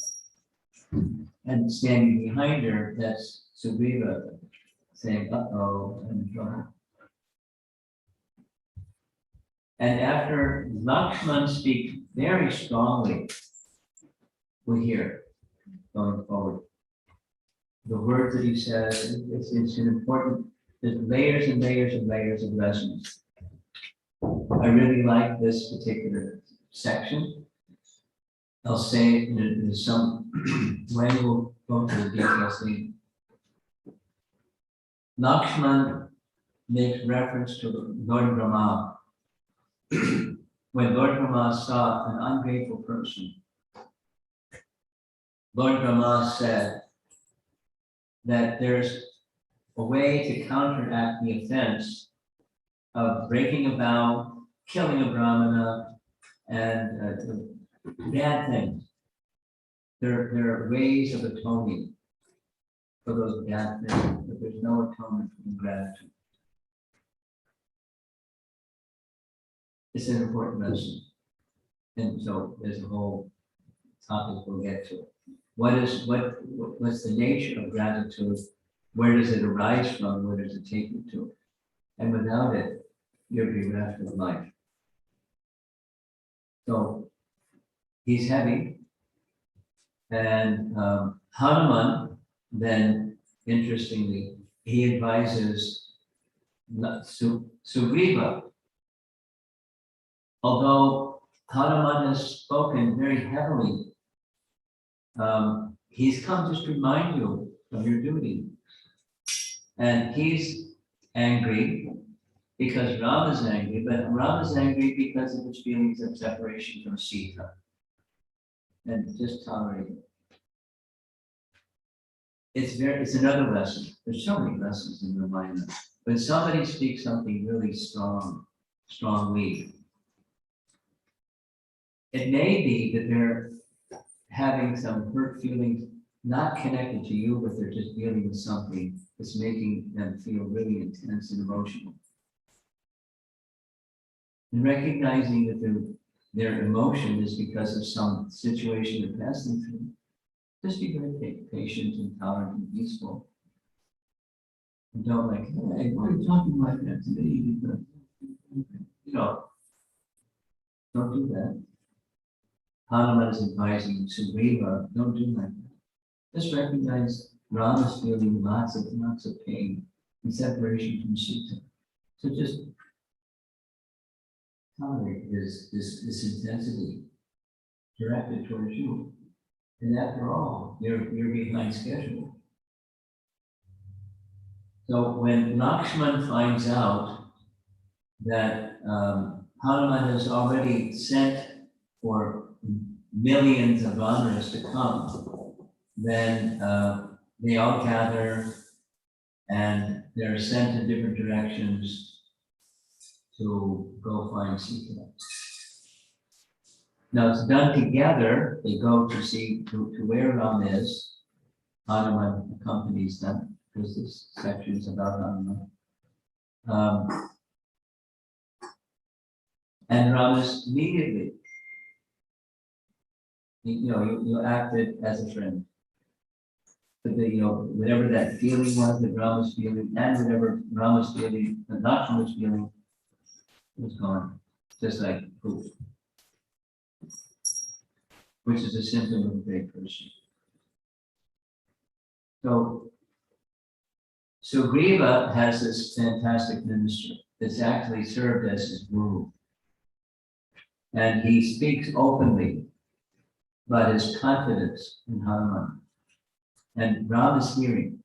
And standing behind her, that's Sugriva saying, uh-oh, I'm in trouble. And after Lakshman speaks very strongly, we hear going forward. The words that he says, it's an important, there's layers and layers and layers of lessons. I really like this particular section. I'll say in some way we'll go to the details. Lakshman makes reference to Lord Brahma. When Lord Brahma saw an ungrateful person, Lord Brahma said that there's a way to counteract the offense of breaking a vow, killing a brahmana, and bad things. There are ways of atoning for those bad things, but there's no atonement for ingratitude. It's an important lesson. And so there's a whole topic we'll get to. What's the nature of gratitude? Where does it arise from? Where does it take you to? And without it, you're bereft of life. So he's heavy. And Hanuman, then, interestingly, he advises Sugriva. Although Hanuman has spoken very heavily, he's come just to remind you of your duty. And he's angry because Ram is angry, but Ram is angry because of his feelings of separation from Sita. And just tolerate it. It's another lesson. There's so many lessons in Ramayana. When somebody speaks something really strongly, it may be that they're having some hurt feelings not connected to you, but they're just dealing with something that's making them feel really intense and emotional. And recognizing that their emotion is because of some situation they're passing through, just be very patient and tolerant and peaceful. And don't like, hey, why are you talking like that to me? Because, you know, don't do that. Hanuman is advising Sugriva, don't do like that. Just recognize Rama is feeling lots of pain and separation from Sita. So just tolerate this intensity directed towards you. And after all, you're behind schedule. So when Lakshman finds out that Hanuman has already sent for millions of Vanaras to come, then they all gather and they're sent in different directions to go find Sita. Now it's done together. They go to see to where Ram is. Hanuman accompanies them because this section is about Hanuman. And Ram is immediately, you acted as a friend. But whatever that feeling was that Ram was feeling, and whatever Ram was feeling, that Lakshman was feeling, was gone. Just like poof. Which is a symptom of a great person. So Sugriva has this fantastic minister that's actually served as his guru. And he speaks openly about his confidence in Hanuman. And Ram is hearing,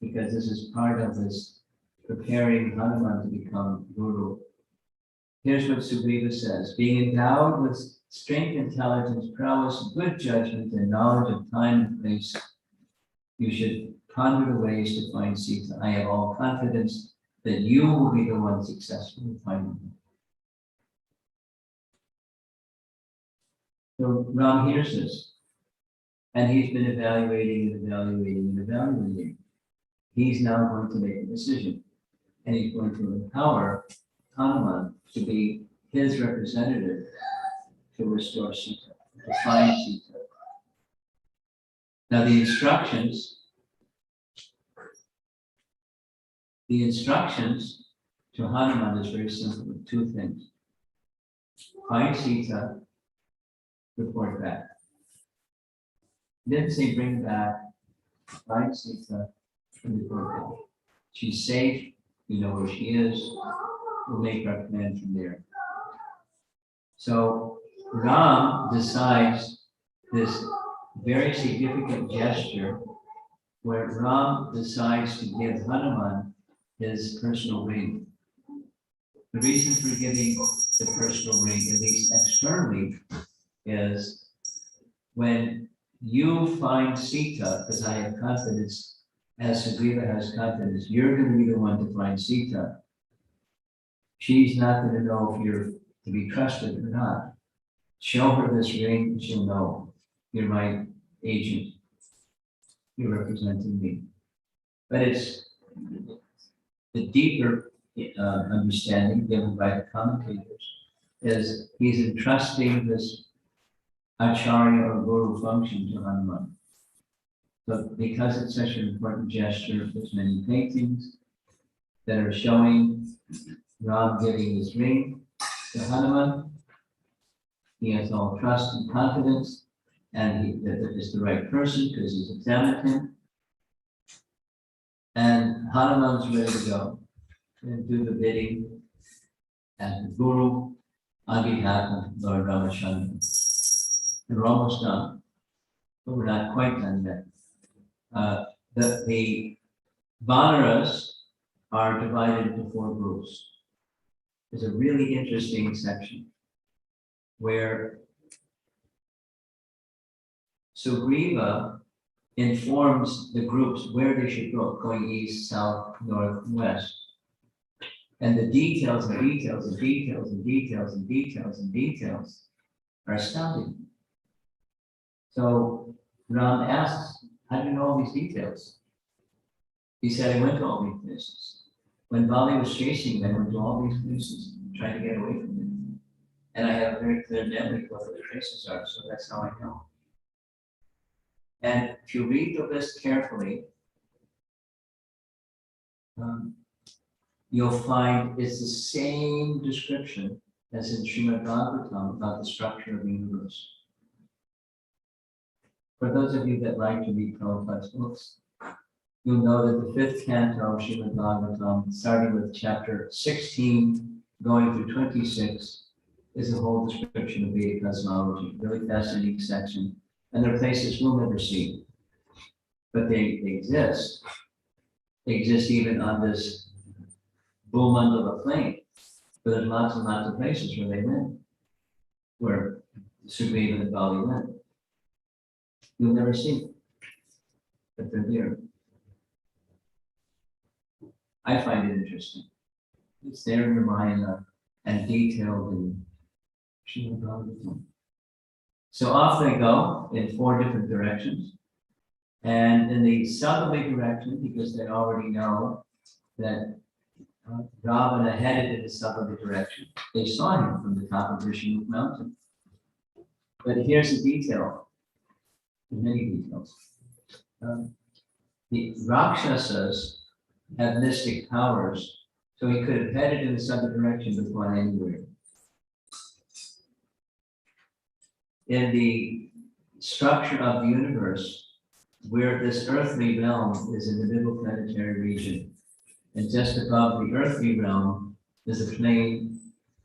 because this is part of this preparing Hanuman to become guru. Here's what Sugriva says: being endowed with strength, intelligence, prowess, good judgment, and knowledge of time and place, you should ponder the ways to find Sita. I have all confidence that you will be the one successful in finding her. So Ram hears this, and he's been evaluating. He's now going to make a decision, and he's going to empower Hanuman to be his representative to restore Sita, to find Sita. Now the instructions to Hanuman is very simple, two things. Find Sita, report back. He didn't say bring back, find Sita, and report back. She's safe, you know where she is, we'll make our plan from there. So Ram decides this very significant gesture where Ram decides to give Hanuman his personal ring. The reason for giving the personal ring, at least externally, is when you find Sita, because I have confidence, as Sugriva has confidence, you're going to be the one to find Sita. She's not going to know if you're to be trusted or not. Show her this ring, and she'll know you're my agent. You're representing me. But it's the deeper understanding given by the commentators is he's entrusting this acharya or guru function to Hanuman. But because it's such an important gesture, there's many paintings that are showing Ram giving this ring to Hanuman. He has all trust and confidence, and that is the right person because he's examined him. And Hanuman's ready to go and do the bidding as the guru on behalf of Lord Ramachandra. And we're almost done, but we're not quite done yet. The Vanaras are divided into 4 groups. There's a really interesting section where Sugriva informs the groups where they should go, going east, south, north, and west. And the details are astounding. So Ram asks, how do you know all these details? He said, I went to all these places. When Bali was chasing me, I went to all these places, trying to get away from him. And I have a very clear memory of what the traces are, so that's how I know. And if you read the list carefully, you'll find it's the same description as in Srimad Bhagavatam about the structure of the universe. For those of you that like to read Prabhupada's books, you'll know that the 5th canto of Srimad Bhagavatam, starting with chapter 16, going through 26, is a whole description of Vedic cosmology, really fascinating section. And there are places we'll never see, but they exist. They exist even on this Bhumandala plane, but there's lots and lots of places where they went, where Sugriva and Bali went. You'll never see, but they're there. I find it interesting. It's there in Ramayana and detailed in Srimad Bhagavatam. So off they go in 4 different directions. And in the southerly direction, because they already know that Ravana headed in the southerly direction, they saw him from the top of Vishnu mountain. But here's a detail, many details. The Rakshasas have mystic powers, so he could have headed in the southern direction but gone anywhere. In the structure of the universe, where this earthly realm is in the middle planetary region, and just above the earthly realm is a plane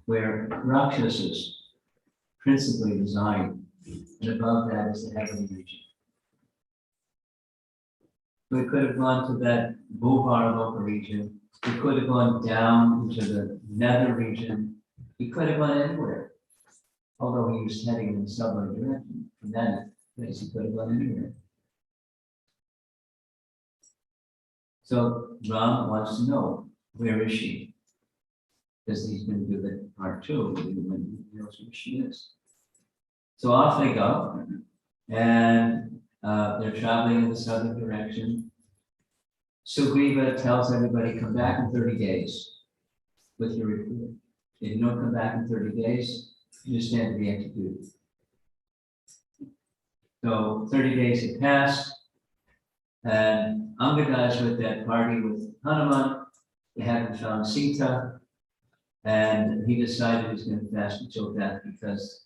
where Rakshasas principally reside, and above that is the heavenly region. We could have gone to that Bhuvar Loka region. We could have gone down into the nether region. We could have gone anywhere. Although he was heading in the southerly direction, from that place he could have gone anywhere. So Ram wants to know, where is she? Because he's going to do the part 2 when he knows where she is. So off they go, and they're traveling in the southern direction. Sugriva tells everybody, come back in 30 days with your report. If you don't come back in 30 days, you stand to be executed. So 30 days had passed, and Angada is with that party with Hanuman. They haven't found Sita, and he decided he's going to fast until death because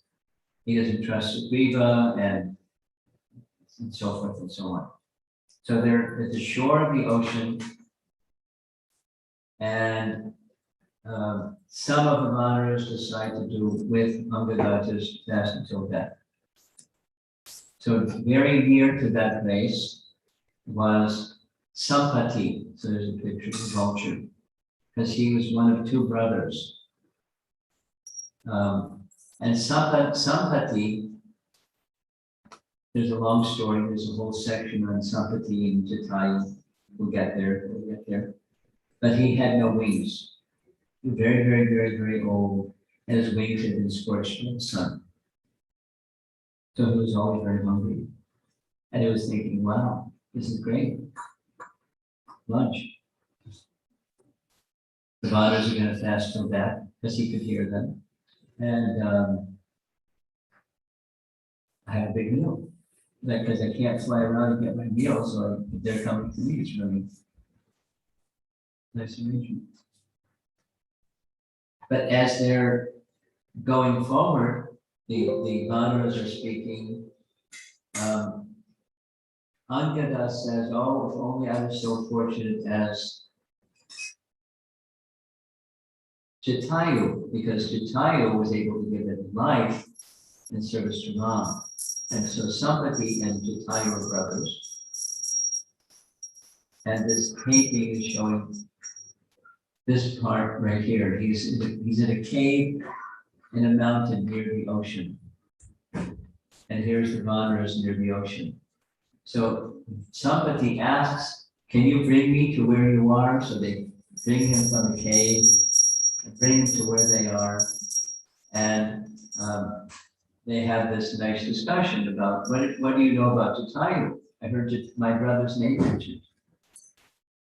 he doesn't trust Sugriva and so forth and so on. So they're at the shore of the ocean, and some of the Vanas decide to do with Angada's fast until death. So very near to that place was Sampati. So there's a picture of a vulture, because he was one of 2 brothers. And Sampati, there's a long story, there's a whole section on Sampati and Jatayu. We'll get there. But he had no wings. Very, very, very, very old, and his wings had been scorched by the sun. So he was always very hungry. And he was thinking, wow, this is great. Lunch. The Vanas are going to fast till death, because he could hear them. And I had a big meal. Because I can't fly around and get my meal, so they're coming to me. It's really nice arrangement. But as they're going forward, the Vanas are speaking. Angada says, oh, if only I was so fortunate as Jatayu, because Jatayu was able to give his life in service to Ram. And so Sampati and Jatayu are brothers. And this painting is showing this part right here. He's in a cave in a mountain near the ocean. And here's the Vanas near the ocean. So Sampati asks, can you bring me to where you are? So they bring him from the cave and bring him to where they are. And they have this nice discussion about what do you know about Jatayu? I heard my brother's name mentioned.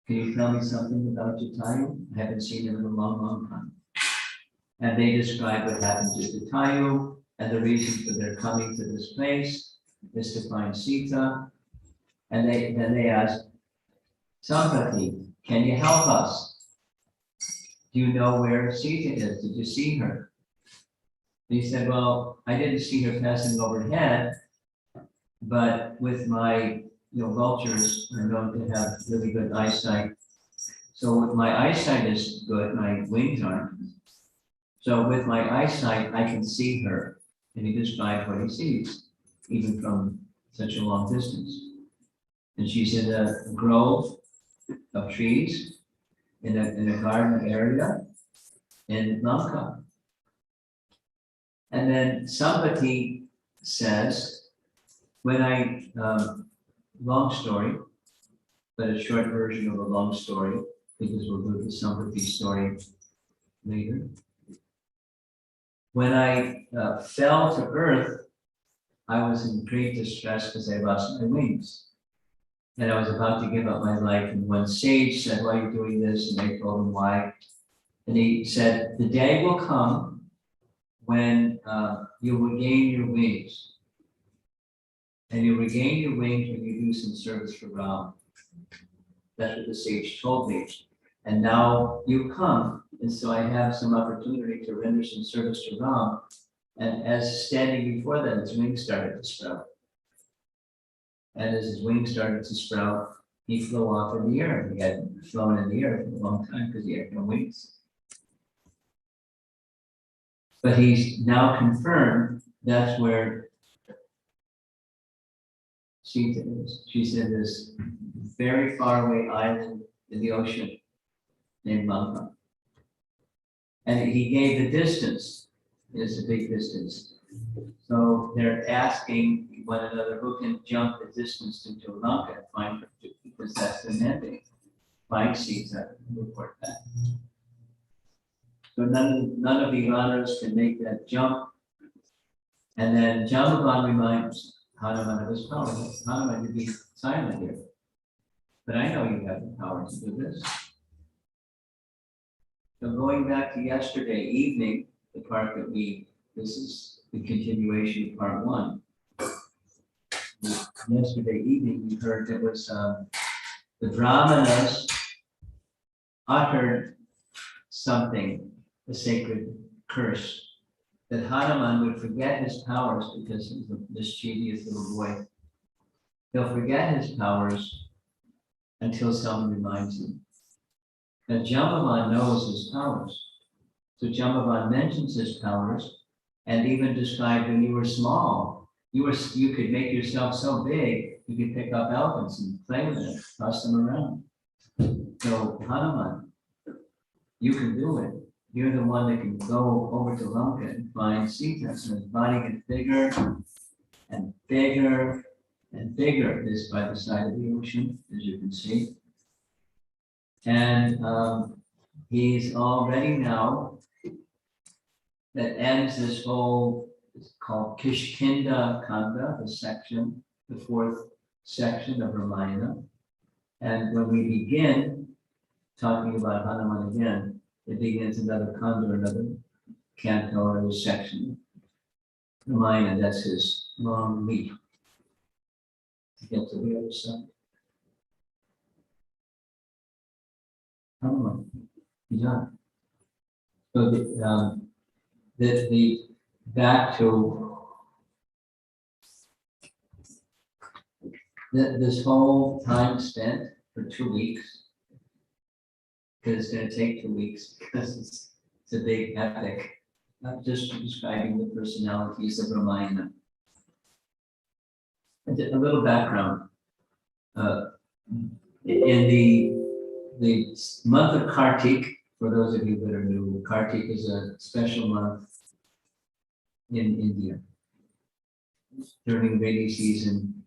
Can you tell me something about Jatayu? I haven't seen him in a long, long time. And they describe what happened to Jatayu, and the reason for their coming to this place is to find Sita. And then they ask Sampati, can you help us? Do you know where Sita is? Did you see her? And he said, well, I didn't see her passing overhead, but with my, vultures are known to have really good eyesight. So with my eyesight is good, my wings aren't. So with my eyesight, I can see her. And he described what he sees, even from such a long distance. And she's in a grove of trees in a garden area in Lanka. And then somebody says, when I, long story, but a short version of a long story, because we'll do the Sambhati story later. When I fell to earth, I was in great distress because I lost my wings. And I was about to give up my life. And one sage said, why are you doing this? And I told him why. And he said, the day will come when you will gain your wings. And you regain your wings when you do some service for Ram. That's what the sage told me. And now you come, and so I have some opportunity to render some service to Ram. And as standing before that, his wings started to sprout. And as his wings started to sprout, he flew off in the air. He had flown in the air for a long time because he had no wings. But he's now confirmed that's where Sita is. She's in this very far away island in the ocean named Lanka. And he gave the distance. It's a big distance. So they're asking one another who can jump the distance into Lanka and find her, because that's the mandate. Find Sita and report back. So none of the runners can make that jump. And then Jambavan reminds Hanuman of his power. Hanuman, you'd be silent here. But I know you have the power to do this. So going back to yesterday evening, the part that this is the continuation of part one. Yesterday evening, we heard that was the Brahmanas uttered something, a sacred curse, that Hanuman would forget his powers because he's a mischievous little boy. He'll forget his powers until someone reminds him. Now Jambavan knows his powers. So Jambavan mentions his powers and even described when you were small, you could make yourself so big, you could pick up elephants and play with them, toss them around. So Hanuman, you can do it. You're the one that can go over to Lanka and find Sita. So his body gets bigger and bigger and bigger. This by the side of the ocean, as you can see. And he's already now, that ends this whole, it's called Kishkinda Kanda, the fourth section of Ramayana. And when we begin talking about Hanuman again, it begins another kanda, another canto, another section. Ramayana, that's his long leap to get to the other side. Hanuman, yeah. So the back to this whole time spent for 2 weeks. Because it's going to take 2 weeks because it's a big epic. Not just describing the personalities of Ramayana. And a little background. In the month of Kartik, for those of you that are new, Kartik is a special month in India. During rainy season,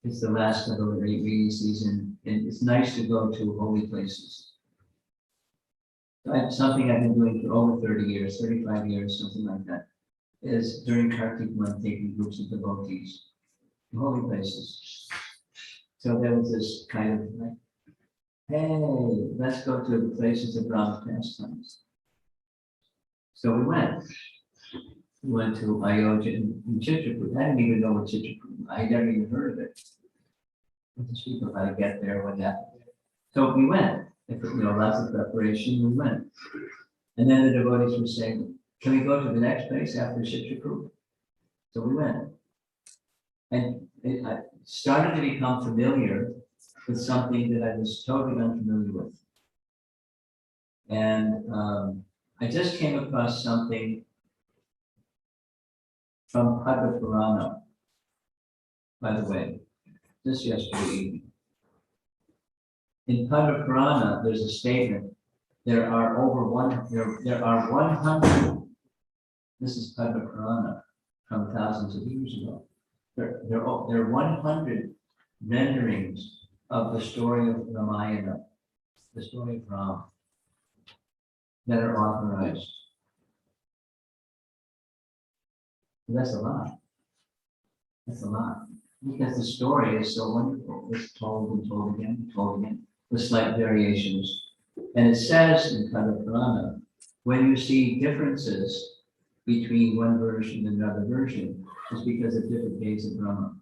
it's the last of the rainy season, and it's nice to go to holy places. Something I've been doing for over 30 years, 35 years, something like that, is during Kartik month taking groups of devotees to holy places. So there was this kind of like, hey, let's go to the places of Ram's pastimes. So we went. We went to Ayodhya and Chitrakoot. I didn't even know what Chitrakoot, I never even heard of it. What to speak of how to get there, what happened. So we went. if lots of preparation, we went. And then the devotees were saying, can we go to the next place after Chitrakoot? So we went. And I started to become familiar with something that I was totally unfamiliar with. And I just came across something from Padma Purana, by the way, just yesterday evening. In Padma Purana, there's a statement, there are 100, this is Padma Purana from thousands of years ago. There are 100 renderings of the story of Ramayana, the story of Ram, that are authorized. And that's a lot. That's a lot. Because the story is so wonderful. It's told and told again, with slight variations. And it says in Padma Purana, when you see differences between one version and another version, it's because of different days of Brahma.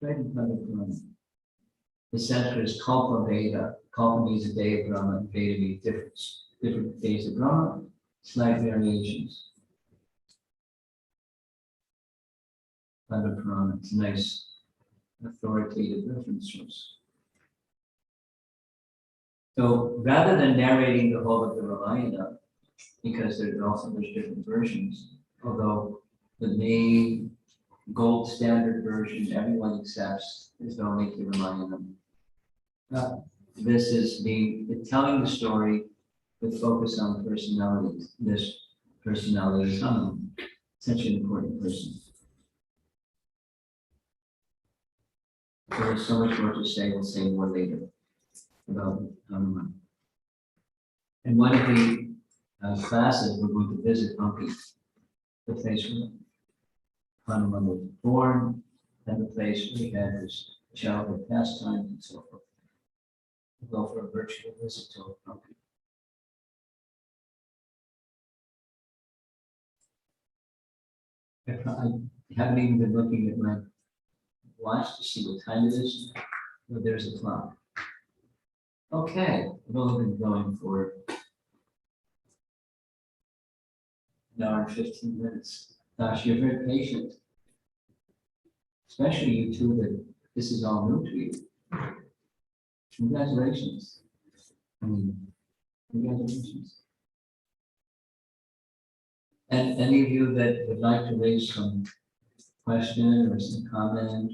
Right in Padma Purana. The Sanskrit is Kalpa Veda. Kalpa means a day of Brahma, and Veda means difference. Different days of Brahma, slight variations. Padma Purana, it's a nice authoritative reference source. So rather than narrating the whole of the Ramayana, because there's different versions, although the main gold standard version everyone accepts is Valmiki Ramayana. This is telling the story with focus on personalities. This personality is Hanuman, such an important person. There's so much more to say, we'll say more later about Hanuman. In one of the classes, we're going to visit Ampi, the place where Hanuman was born, and the place where he had his childhood pastimes and so forth. We'll go for a virtual visit to Ampi. I haven't even been looking at my watch to see what time it is. Oh, there's a clock. Okay, we've only been going for an hour and 15 minutes. Gosh, you're very patient. Especially you two that this is all new to you. Congratulations. Congratulations. And any of you that would like to raise some question or some comment,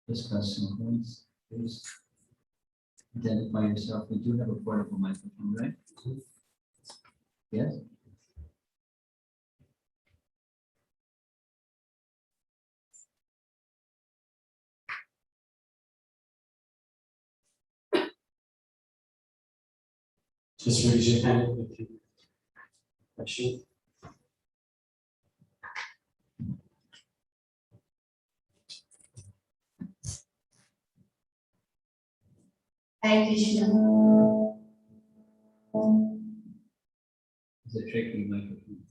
discuss some points, please identify yourself. We do have a portable microphone, right? Yes? Just raise your hand if you have a question. Hare Krishna. It's a tricky microphone.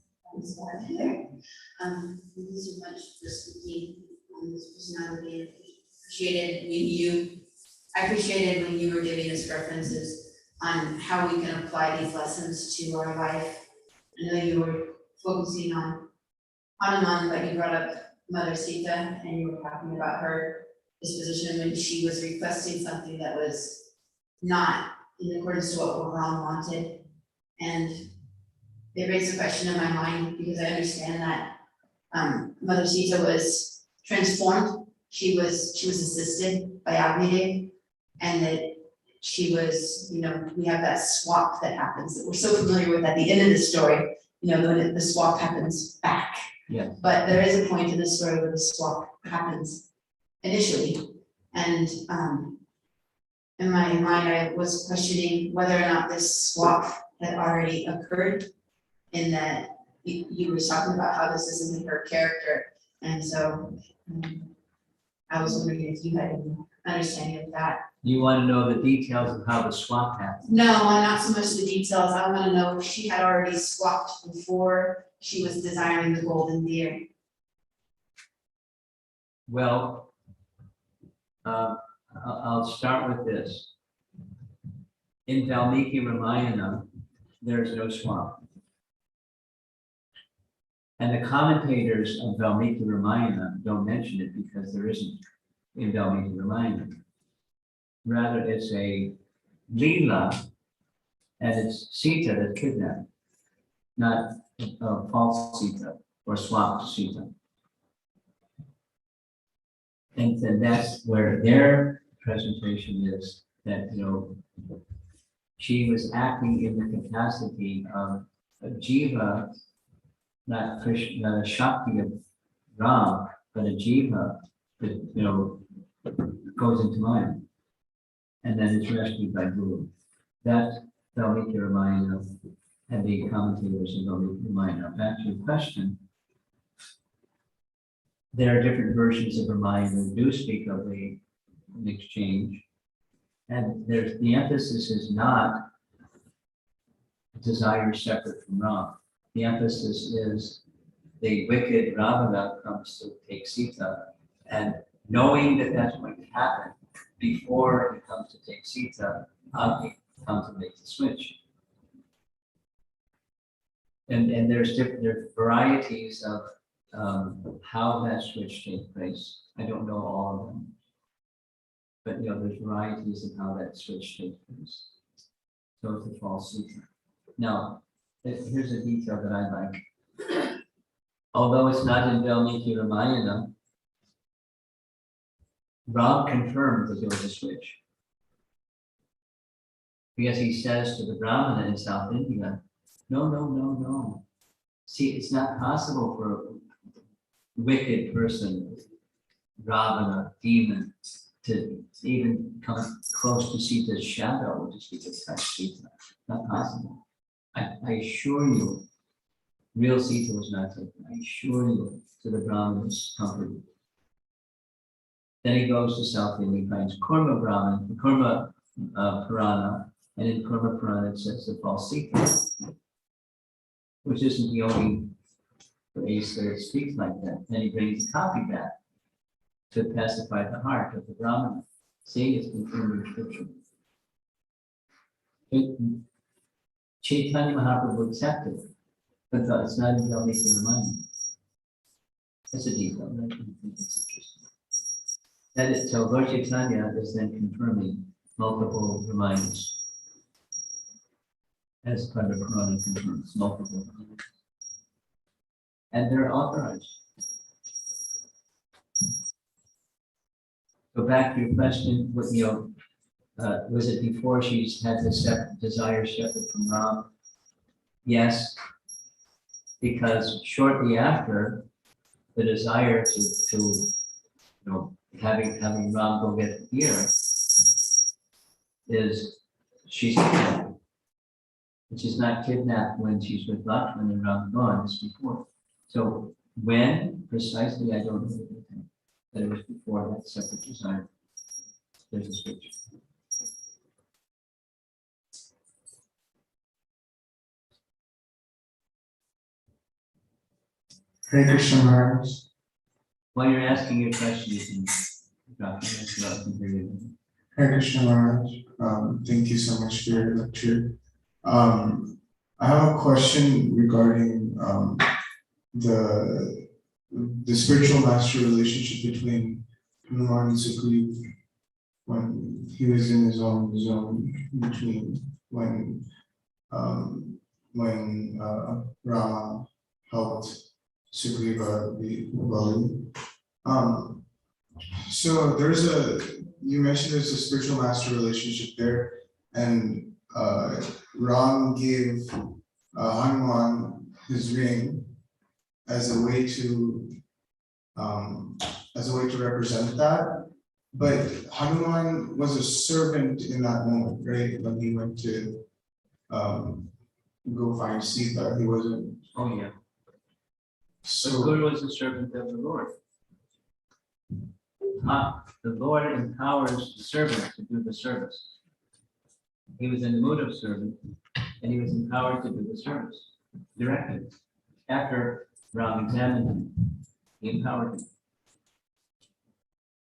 Thank you so much for speaking on this personality. I appreciated when you were giving us references on how we can apply these lessons to our life. I know you were focusing on Hanuman, but you brought up Mother Sita, and you were talking about her disposition when she was requesting something that was not in accordance to what Ram wanted. And it raised a question in my mind because I understand that Mother Sita was transformed. She was assisted by Agni, and that she was, we have that swap that happens that we're so familiar with at the end of the story, when the swap happens back. Yeah. But there is a point in the story where the swap happens initially. And in my mind, I was questioning whether or not this swap had already occurred, in that you were talking about how this isn't her character. And so I was wondering if you had any understanding of that. You want to know the details of how the swap happened? No, not so much the details. I want to know if she had already swapped before she was desiring the golden deer. Well, I'll start with this. in Valmiki Ramayana, there is no swamp. And the commentators of Valmiki Ramayana don't mention it because there isn't in Valmiki Ramayana. Rather, it's a Leela, and it's Sita that's kidnapped, not false Sita or swapped Sita. And then that's where their presentation is, that, she was acting in the capacity of a jiva, not Krishna, not a Shakti of Ram, but a jiva that, goes into mind. And then it's rescued by Guru. That's Valmiki Ramayana and the commentators in Valmiki Ramayana. Back to your question. There are different versions of Ramayana that do speak of an exchange. And the emphasis is not desire separate from Ram. The emphasis is the wicked Ravana comes to take Sita, and knowing that that's going to happen before he comes to take Sita, Agni comes to make the switch. And there's varieties of how that switch takes place. I don't know all of them, but there's varieties of how that switch takes place. So it's a false Sita. Now, here's a detail that I like. Although it's not in Valmiki Ramayana, Ram confirmed that there was a switch. Because he says to the Brahmana in South India, no. See, it's not possible for a wicked person, Ravana, demon, to even come close to Sita's shadow, just because that's Sita. Not possible. I assure you, real Sita was not taken. I assure you, to the Brahmana's comfort. Then he goes to South India, he finds Kurma Brahman, Kurma Purana, and in Kurma Purana it says the false Sita, which isn't the only place that it speaks like that. Then he brings a copy back to pacify the heart of the Brahmana. See, it's confirmed in scripture. Chaitanya Mahaprabhu accepted, but it's not in Valmiki Ramayana. That's a detail. I think it's interesting. So Lord Chaitanya is then confirming multiple Ramayanas, as part of Purana confirms multiple Ramayanas. And they're authorized. Go back to your question, was it before she's had the desire separate from Ram? Yes, because shortly after, the desire to having Ram go get the ear is she's kidnapped. And she's not kidnapped when she's with Lakshman and Ram gone, it's before. So when precisely, I don't know, but it was before that separate desire. There's a switch. Hare Krishna Maharaj. While you're asking your question, you can drop your Hare Krishna Maharaj. Thank you so much for your lecture. I have a question regarding the spiritual master relationship between Hanuman and Sugriv when he was in his own zone between when Rama helped Sugriva the Bali. So you mentioned there's a spiritual master relationship there, and Ram gave Hanuman his ring as a way to represent that. But Hanuman was a servant in that moment, right? When he went to go find Sita, he wasn't. Oh yeah. So The Guru is a servant of the Lord. The Lord empowers the servant to do the service. He was in the mood of servant, and he was empowered to do the service directly. After Ram examined him, he empowered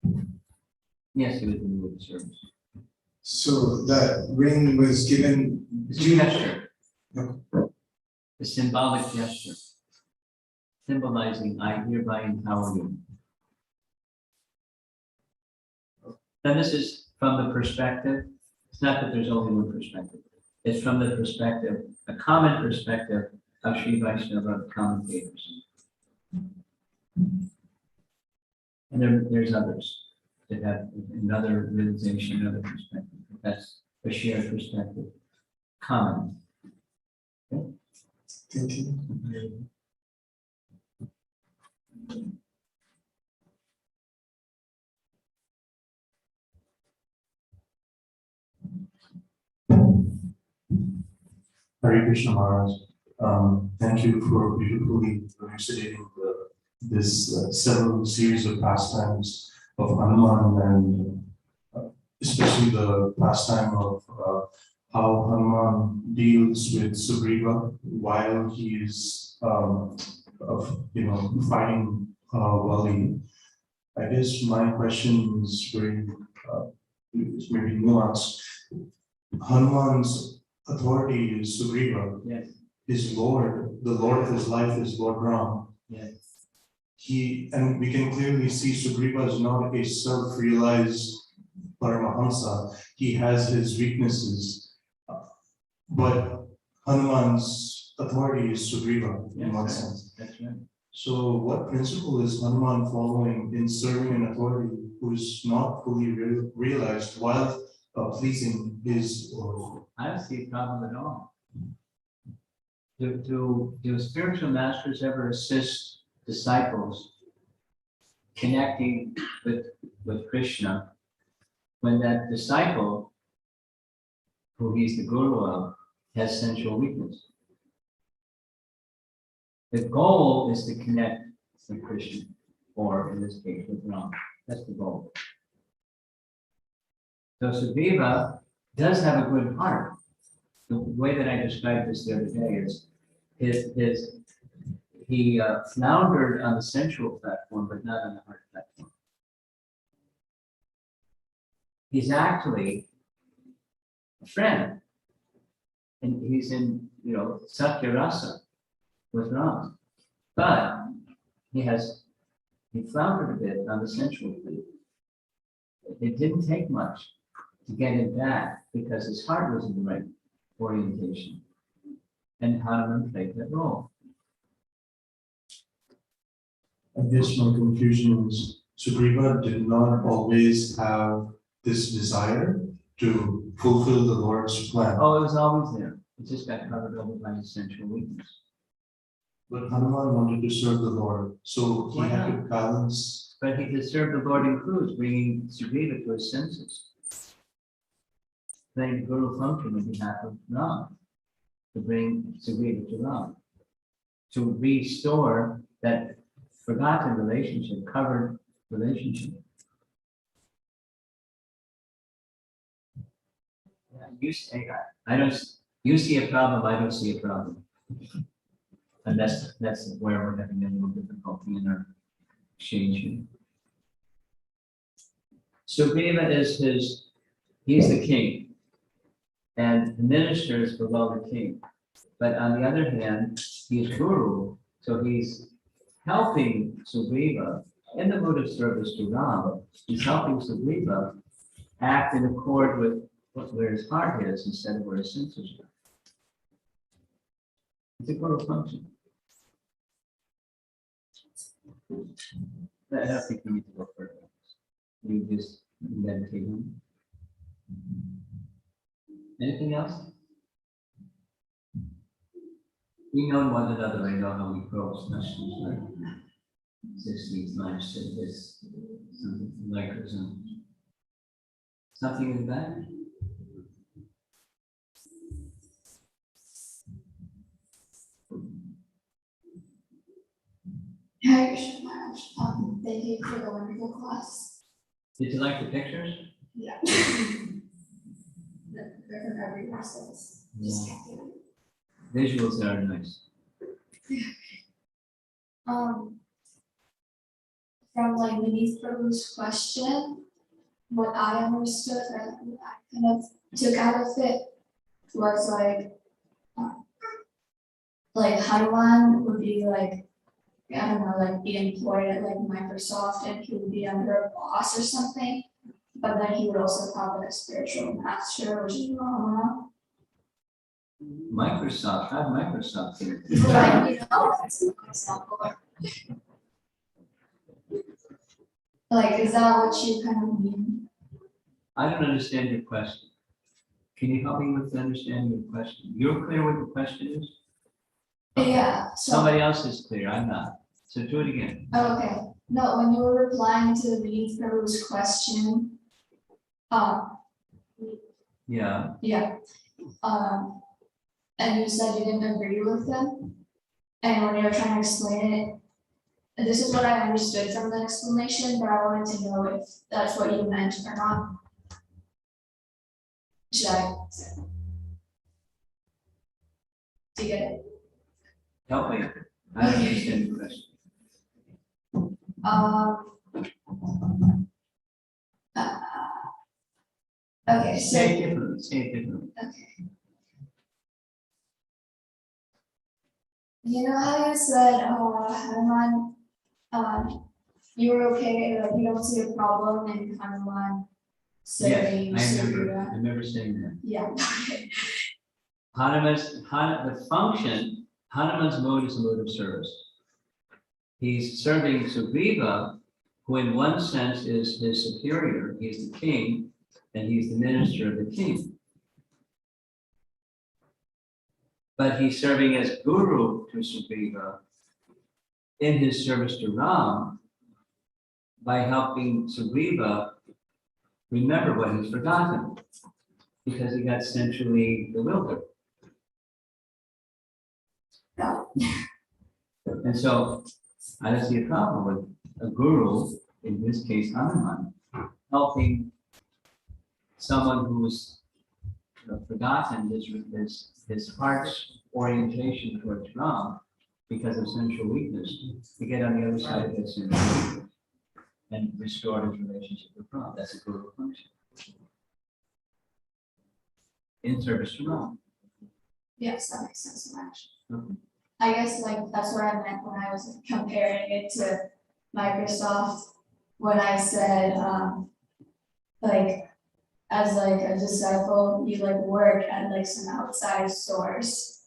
him. Yes, he was in the mood of service. So that ring was given. It's a gesture. Okay. A symbolic gesture. Symbolizing, I hereby empower you. Then this is from the perspective, it's not that there's only one perspective. It's from the perspective, a common perspective of Sri Vaishnava commentators. And there's others that have another realization, another perspective. That's a shared perspective. Common. Thank you. Hare Krishna Maharaj. Thank you for beautifully elucidating this several series of pastimes of Hanuman and especially the pastime of how Hanuman deals with Sugriva while he is fighting Vali. I guess my question is very is maybe nuanced. Hanuman's authority is Sugriva. Yes. His Lord, the Lord of his life is Lord Ram. Yes. And we can clearly see Sugriva is not a self-realized Paramahamsa. He has his weaknesses. But Hanuman's authority is Sugriva in one sense. That's right. So what principle is Hanuman following in serving an authority who is not fully realized while pleasing his Lord? I don't see a problem at all. Do spiritual masters ever assist disciples connecting with Krishna when that disciple, who he's the guru of, has sensual weakness? The goal is to connect with Krishna, or in this case with Ram. That's the goal. So Sugriva does have a good heart. The way that I described this the other day is he floundered on the sensual platform, but not on the heart platform. He's actually a friend, and he's in Satya Rasa with Ram, but he floundered a bit on the sensual plane. It didn't take much to get him back because his heart was in the right orientation. And Hanuman played that role. I guess my confusion is Sugriva did not always have this desire to fulfill the Lord's plan. Oh, it was always there. It just got covered over by his sensual weakness. But Hanuman wanted to serve the Lord, so he Why had to not? balance. But to serve the Lord includes bringing Sugriva to his senses. Playing the guru function on behalf of Ram, to bring Sugriva to Ram, to restore that forgotten relationship, covered relationship. Yeah, you say I don't. You see a problem, I don't see a problem. And that's where we're having a little difficulty in our exchange. Sugriva is he's the king, and the minister is below the king. But on the other hand, he's guru, so he's helping Sugriva in the mood of service to Ram. He's helping Sugriva act in accord with where his heart is instead of where his senses are. It's a guru function. I don't think you need to go further. You just meditate on it. Anything else? We know one another. I know how we grow, especially like 16th, 9th, this something like or something. Something in the back. Hare Krishna Maharaj, thank you for the wonderful class. Did you like the pictures? Yeah. They're from everywhere, so it's just captivating. Visuals are nice. From like Vineet Prabhu's question, what I understood, or what I kind of took out of it was like Hanuman would be like, I don't know, like be employed at like Microsoft and he would be under a boss or something. But then he would also have like a spiritual master, which is Rama. Microsoft, how Microsoft here? Like, you know, that's an example. Like, is that what you kind of mean? I don't understand your question. Can you help me with understanding your question? You're clear what the question is? Yeah, so, Somebody else is clear, I'm not. So do it again. okay, no, when you were replying to the Meet Peru's question, Yeah, yeah, and you said you didn't agree with them. And when you were trying to explain it, and this is what I understood from the explanation, but I wanted to know if that's what you meant or not. Should I? Do you get it? help me. I don't understand the question. Uh, okay, so, Say it differently, say it differently. okay. You know how you said, Hanuman, you were okay, like you don't see a problem in Hanuman serving Yes, I Surya? remember saying that. Yeah. The function, Hanuman's mode is a mode of service. He's serving Sugriva, who in one sense is his superior, he's the king, and he's the minister of the king. But he's serving as guru to Sugriva in his service to Ram by helping Sugriva remember what he's forgotten because he got centrally bewildered. And so I don't see a problem with a guru, in this case Hanuman, helping someone who's forgotten his heart's orientation towards Ram because of sensual weakness to get on the other side of that sensual weakness and restore his relationship with Ram. That's a guru function. In service to Ram. Yes, that makes sense so much. Okay. I guess like that's what I meant when I was comparing it to Microsoft, when I said, like, as like a disciple, you like work at like some outside source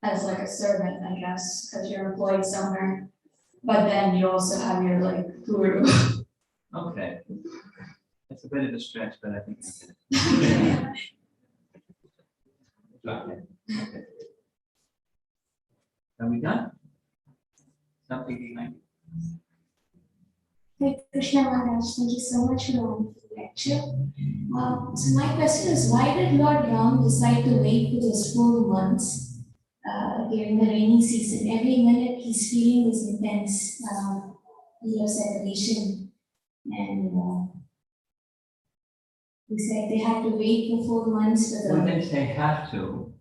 as like a servant, I guess, because you're employed somewhere. But then you also have your like guru. Okay. It's a bit of a stretch, but I think I get it. Okay. Okay. Are we done? Something behind? Hey, Krishna Maharaj, thank you so much for the wonderful lecture. So my question is, why did Lord Ram decide to wait for those 4 months during the rainy season? Every minute he's feeling this intense separation, and he said they had to wait for 4 months for We the. didn't say have to.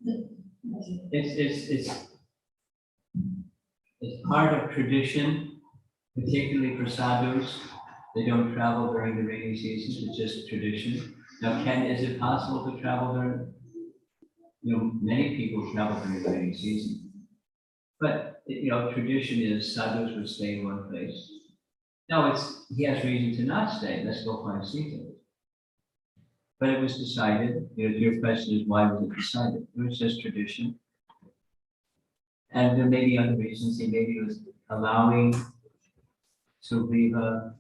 Okay. It's part of tradition, particularly for sadhus. They don't travel during the rainy season, it's just tradition. Now, is it possible to travel during? Many people travel during the rainy season. But, tradition is sadhus would stay in one place. Now, he has reason to not stay, let's go find Sita. But it was decided, your question is, why was it decided? It was just tradition. And there may be other reasons, maybe it was allowing Sugriva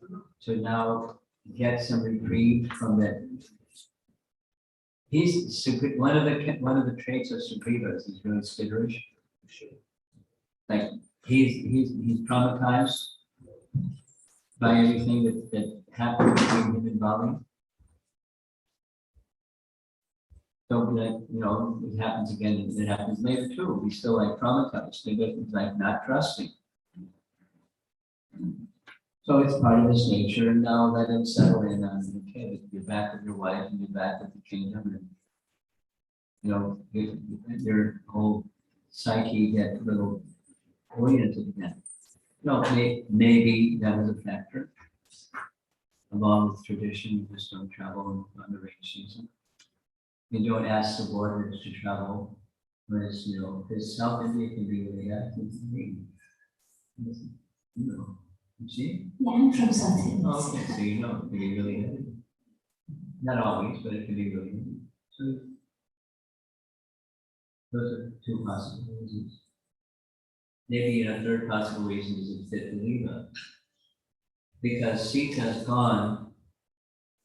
to now get some reprieve from that. One of the traits of Sugriva is he's really skitterish. Like he's traumatized by everything that happened between him and Bali. So that, it happens again, it happens later too. He's still like traumatized. He's like not trusting. So it's part of his nature, and now let him settle in on, okay, you're back with your wife and you're back with the kingdom, and your whole psyche get a little oriented again. Maybe that was a factor. along with tradition, you just don't travel on the rainy season. You don't ask subordinates to travel, when it's, because South India can be really active. You see? Yeah, I'm from South India. Oh, okay, so it can be really heavy. Not always, but it can be really heavy. So those are two possible reasons. Maybe a third possible reason is it's fit to leave us. Because Sita's gone,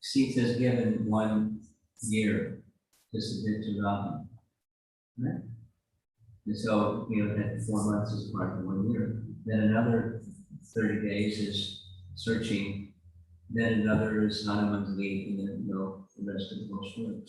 Sita's given 1 year to submit to Ravana. Right? And so, that 4 months is part of 1 year. Then another 30 days is searching. Then another is Hanuman's leave, and then the rest of the whole story.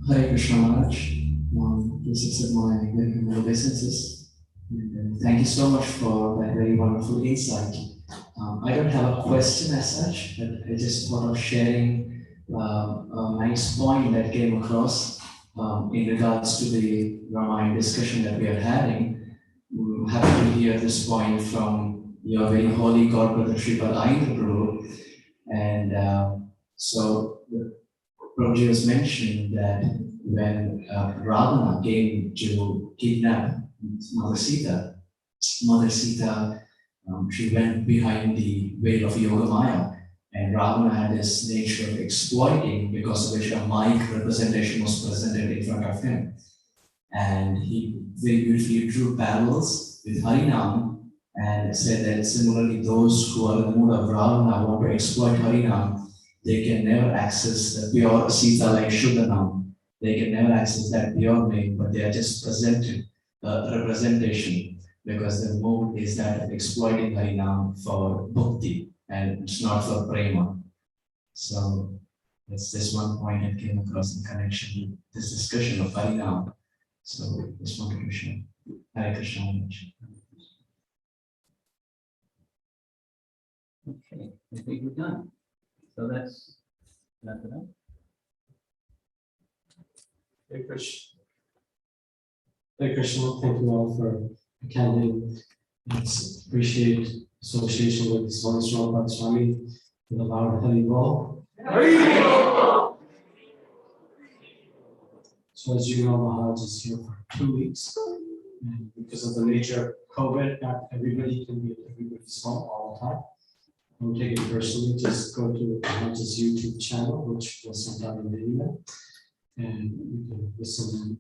Hare Krishna Maharaj. Please accept my very humble obeisances. Thank you so much for that very wonderful insight. I don't have a question as such, but I just thought of sharing a nice point that came across in regards to the Ramayana discussion that we are having. Happy to hear this point from your very holy godbrother Sripad Ayindra Prabhu. And so Prabhuji was mentioning that when Ravana came to kidnap Mother Sita, she went behind the veil of Yogamaya, and Ravana had this nature of exploiting, because of which a mic representation was presented in front of him. And he very beautifully drew parallels with Harinam and said that similarly those who are in the mood of Ravana want to exploit Harinam, they can never access the pure Sita like Shuddhanam. They can never access that pure name, but they are just presented representation, because the mood is that of exploiting Harinam for bhakti, and it's not for prema. So that's just one point that came across in connection with this discussion of Harinam. So just wanted to share. Hare Krishna. Okay, I think we're done. So let's wrap it up. Hare Krishna. Hare Krishna, thank you all for attending. Let's appreciate association with Swami Srila Swami with a loud Hari Bol. So as you know, Maharaj is here for 2 weeks. And because of the nature of COVID, not everybody can be at everybody's home all the time. Don't take it personally, just go to Maharaj's YouTube channel, which was sent out in the email. And you can listen